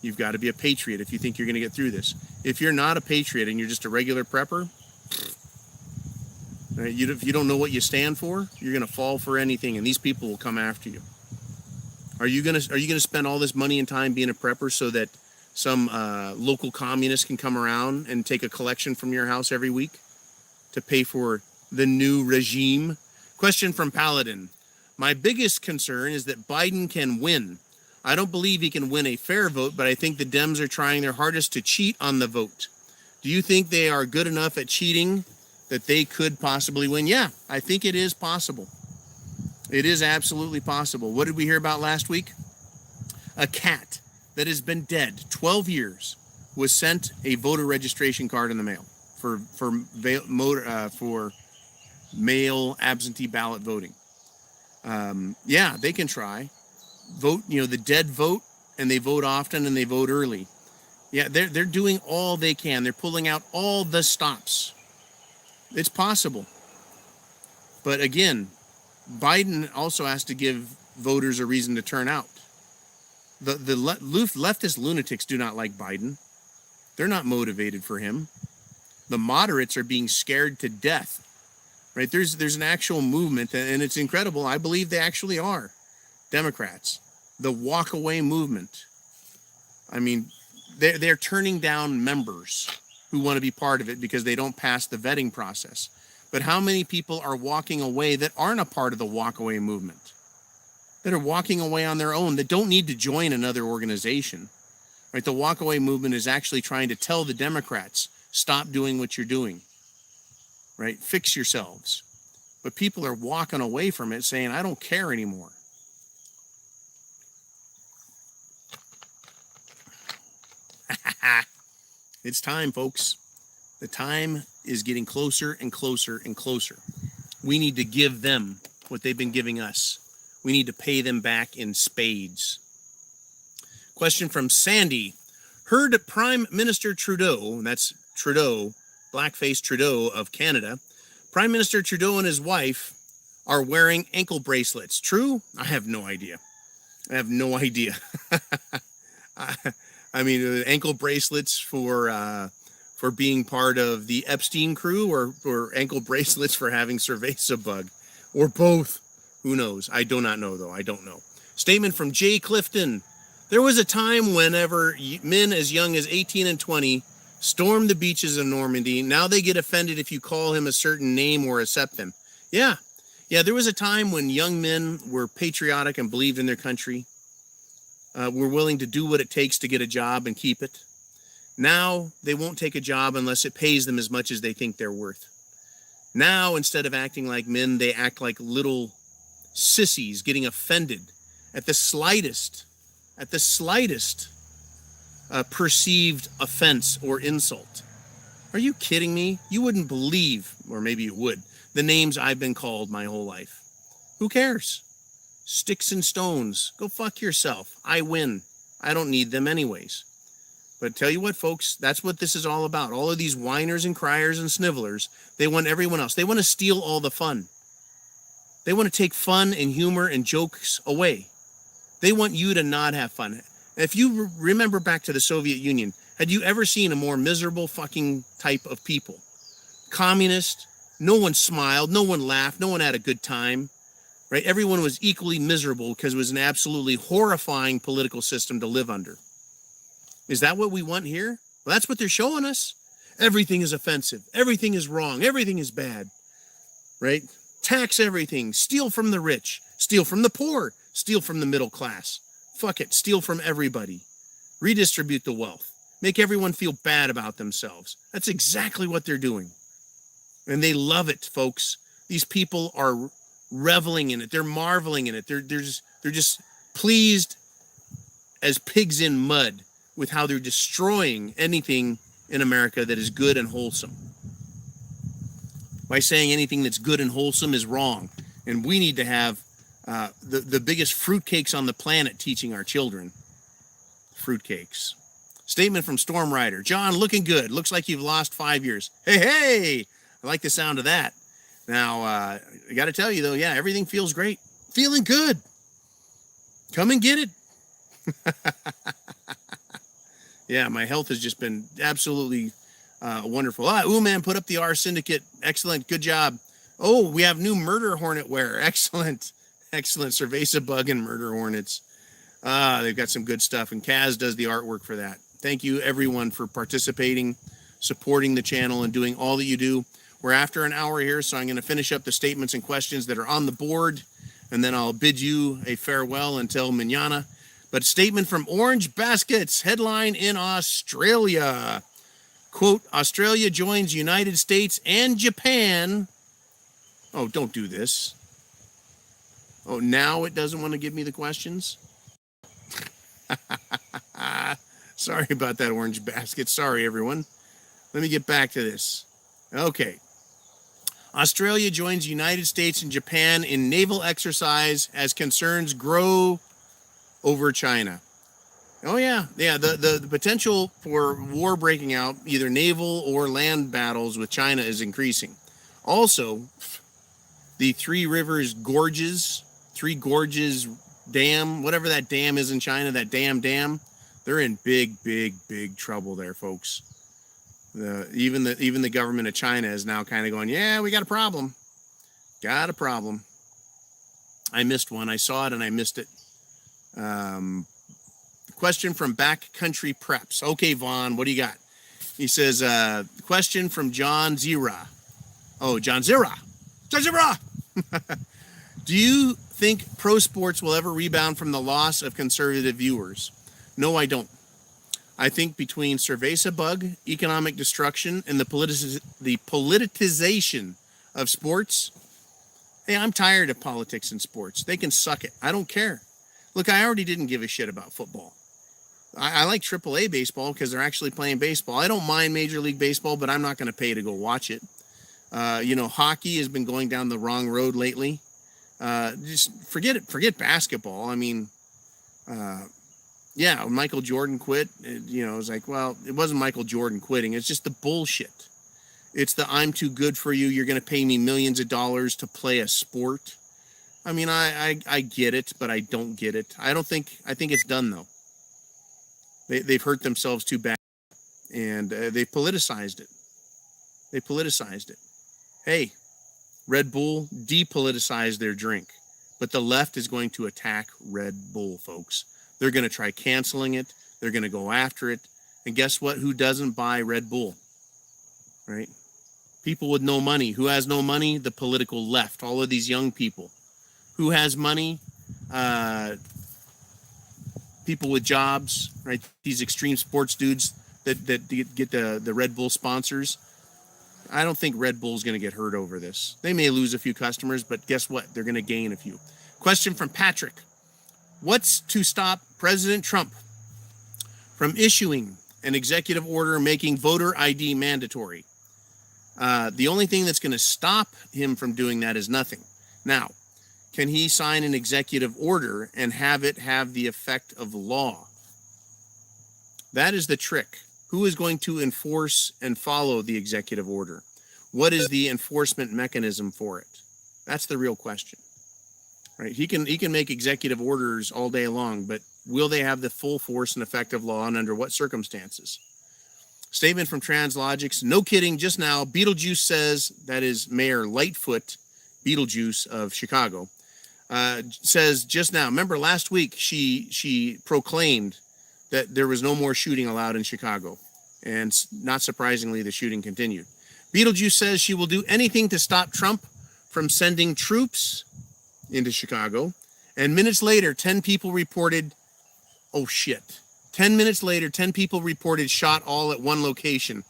You've got to be a patriot if you think you're going to get through this. If you're not a patriot and you're just a regular prepper, right, if you don't know what you stand for, you're going to fall for anything, and these people will come after you. Are you going to spend all this money and time being a prepper so that some local communist can come around and take a collection from your house every week to pay for the new regime? Question from Paladin. My biggest concern is that Biden can win. I don't believe he can win a fair vote, but I think the Dems are trying their hardest to cheat on the vote. Do you think they are good enough at cheating that they could possibly win? Yeah, I think it is possible. It is absolutely possible. What did we hear about last week? A cat that has been dead 12 years was sent a voter registration card in the mail for mail absentee ballot voting. Yeah, they can try. Vote, the dead vote, and they vote often and they vote early. Yeah, they're doing all they can. They're pulling out all the stops. It's possible. But again, Biden also has to give voters a reason to turn out. The leftist lunatics do not like Biden. They're not motivated for him. The moderates are being scared to death. Right? There's an actual movement, and it's incredible. I believe they actually are Democrats. The walk-away movement. I mean, they're turning down members who want to be part of it because they don't pass the vetting process. But how many people are walking away that aren't a part of the walk-away movement? That are walking away on their own, that don't need to join another organization. Right? The walk-away movement is actually trying to tell the Democrats, stop doing what you're doing. Right? Fix yourselves. But people are walking away from it saying, I don't care anymore. It's time, folks. The time is getting closer and closer and closer. We need to give them what they've been giving us. We need to pay them back in spades. Question from Sandy. Heard Prime Minister Trudeau, that's Trudeau, blackface Trudeau of Canada, Prime Minister Trudeau and his wife are wearing ankle bracelets. True? I have no idea. I mean, ankle bracelets for being part of the Epstein crew, or ankle bracelets for having cerveza bug, or both. Who knows? I do not know, though. I don't know. Statement from Jay Clifton. There was a time whenever men as young as 18 and 20 stormed the beaches of Normandy. Now they get offended if you call him a certain name or accept them. Yeah, there was a time when young men were patriotic and believed in their country, were willing to do what it takes to get a job and keep it. Now they won't take a job unless it pays them as much as they think they're worth. Now, instead of acting like men, they act like little sissies, getting offended at the slightest perceived offense or insult. Are you kidding me? You wouldn't believe, or maybe you would, the names I've been called my whole life. Who cares? Sticks and stones. Go fuck yourself. I win. I don't need them anyways. But tell you what, folks, that's what this is all about. All of these whiners and criers and snivelers, they want everyone else. They want to steal all the fun. They want to take fun and humor and jokes away. They want you to not have fun. If you remember back to the Soviet Union, had you ever seen a more miserable fucking type of people? Communist, no one smiled, no one laughed, no one had a good time, right? Everyone was equally miserable because it was an absolutely horrifying political system to live under. Is that what we want here? Well, that's what they're showing us. Everything is offensive. Everything is wrong. Everything is bad, right? Tax everything. Steal from the rich. Steal from the poor. Steal from the middle class. Fuck it. Steal from everybody. Redistribute the wealth. Make everyone feel bad about themselves. That's exactly what they're doing. And they love it, folks. These people are reveling in it. They're marveling in it. They're just pleased as pigs in mud with how they're destroying anything in America that is good and wholesome. By saying anything that's good and wholesome is wrong. And we need to have the biggest fruitcakes on the planet teaching our children. Fruitcakes. Statement from Storm Rider. John, looking good. Looks like you've lost 5 years. Hey! I like the sound of that. Now, I got to tell you, though, yeah, everything feels great. Feeling good. Come and get it. Yeah, my health has just been absolutely wonderful. Man, put up the R Syndicate. Excellent. Good job. Oh, we have new Murder Hornet wear. Excellent. Excellent. Cerveza Bug and Murder Hornets. They've got some good stuff, and Kaz does the artwork for that. Thank you, everyone, for participating, supporting the channel, and doing all that you do. We're after an hour here, so I'm going to finish up the statements and questions that are on the board, and then I'll bid you a farewell until mañana. But statement from Orange Baskets, headline in Australia. Quote, Australia joins United States and Japan. Oh, don't do this. Oh, now it doesn't want to give me the questions? Sorry about that, Orange Basket. Sorry, everyone. Let me get back to this. Okay. Australia joins United States and Japan in naval exercise as concerns grow over China. Oh, yeah. Yeah, the potential for war breaking out, either naval or land battles with China, is increasing. Also, the Three Gorges Dam, whatever that dam is in China, that dam, they're in big trouble there, folks. Even the government of China is now kind of going, yeah, we got a problem. Got a problem. I missed one. I saw it and I missed it. Question from Backcountry Preps. Okay, Vaughn, what do you got? He says, question from John Zira. Oh, John Zira. John Zira! Do you think pro sports will ever rebound from the loss of conservative viewers? No, I don't. I think between cerveza bug, economic destruction, and the politicization of sports, hey, I'm tired of politics in sports. They can suck it. I don't care. Look, I already didn't give a shit about football. I like AAA baseball because they're actually playing baseball. I don't mind Major League Baseball, but I'm not going to pay to go watch it. Hockey has been going down the wrong road lately. Just forget it. Forget basketball. I mean, Yeah, when Michael Jordan quit, it was like, well, it wasn't Michael Jordan quitting. It's just the bullshit. It's the I'm too good for you. You're going to pay me millions of dollars to play a sport. I mean, I get it, but I don't get it. I think it's done, though. They've hurt themselves too bad, and they politicized it. They politicized it. Hey, Red Bull depoliticized their drink, but the left is going to attack Red Bull, folks. They're going to try canceling it. They're going to go after it. And guess what? Who doesn't buy Red Bull? Right? People with no money. Who has no money? The political left. All of these young people. Who has money? People with jobs, right? These extreme sports dudes that get the Red Bull sponsors. I don't think Red Bull's going to get hurt over this. They may lose a few customers, but guess what? They're going to gain a few. Question from Patrick. What's to stop President Trump from issuing an executive order making voter ID mandatory? The only thing that's going to stop him from doing that is nothing. Now, can he sign an executive order and have it have the effect of law? That is the trick. Who is going to enforce and follow the executive order? What is the enforcement mechanism for it? That's the real question. Right? He can make executive orders all day long, but will they have the full force and effect of law, and under what circumstances? Statement from Translogics. No kidding, just now, Beetlejuice says, that is Mayor Lightfoot, Beetlejuice of Chicago, says just now, remember last week she proclaimed that there was no more shooting allowed in Chicago. And not surprisingly, the shooting continued. Beetlejuice says she will do anything to stop Trump from sending troops into Chicago. And minutes later, 10 people reported, oh shit. 10 minutes later, 10 people reported shot all at one location.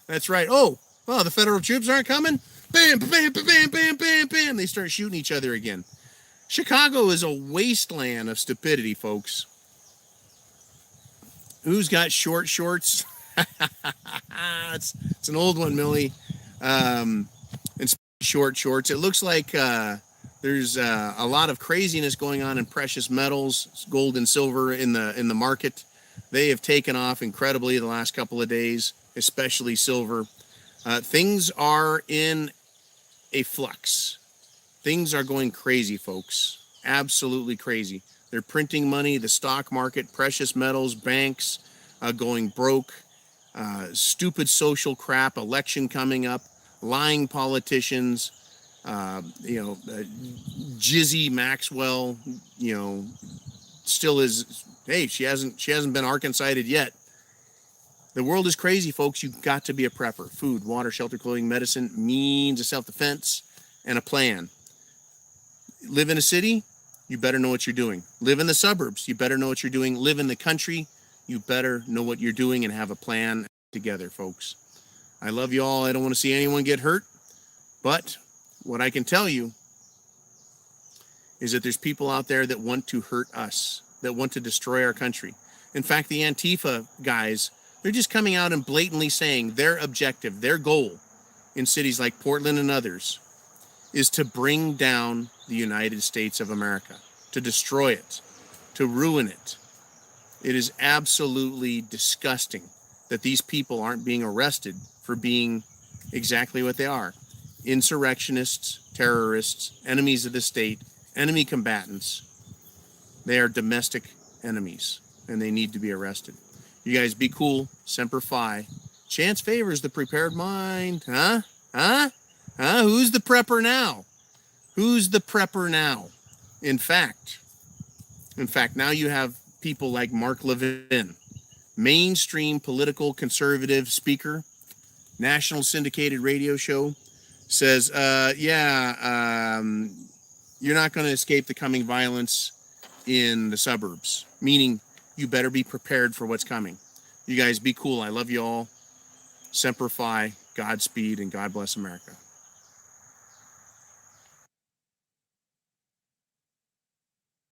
That's right. Oh, well, the federal troops aren't coming? Bam, bam, bam, bam, bam, bam, bam. They start shooting each other again. Chicago is a wasteland of stupidity, folks. Who's got short shorts? It's an old one, Millie. And short shorts. It looks like there's a lot of craziness going on in precious metals, gold and silver in the market. They have taken off incredibly the last couple of days, especially silver. Things are in a flux. Things are going crazy, folks. Absolutely crazy. They're printing money, the stock market, precious metals, banks going broke, stupid social crap, election coming up, lying politicians, Jizzy Maxwell, still is, hey, she hasn't been Arkansas-ed yet. The world is crazy, folks. You've got to be a prepper. Food, water, shelter, clothing, medicine, means of self-defense, and a plan. Live in a city, you better know what you're doing. Live in the suburbs, you better know what you're doing. Live in the country, you better know what you're doing and have a plan together, folks. I love you all. I don't want to see anyone get hurt. But what I can tell you is that there's people out there that want to hurt us, that want to destroy our country. In fact, the Antifa guys, they're just coming out and blatantly saying their objective, their goal in cities like Portland and others is to bring down the United States of America, to destroy it, to ruin it. It is absolutely disgusting that these people aren't being arrested for being exactly what they are. Insurrectionists, terrorists, enemies of the state, enemy combatants. They are domestic enemies, and they need to be arrested. You guys be cool. Semper Fi. Chance favors the prepared mind. Huh? Who's the prepper now? Who's the prepper now? In fact, now you have people like Mark Levin, mainstream political conservative speaker, national syndicated radio show, says, you're not going to escape the coming violence in the suburbs, meaning you better be prepared for what's coming. You guys be cool. I love you all. Semper Fi, Godspeed, and God bless America.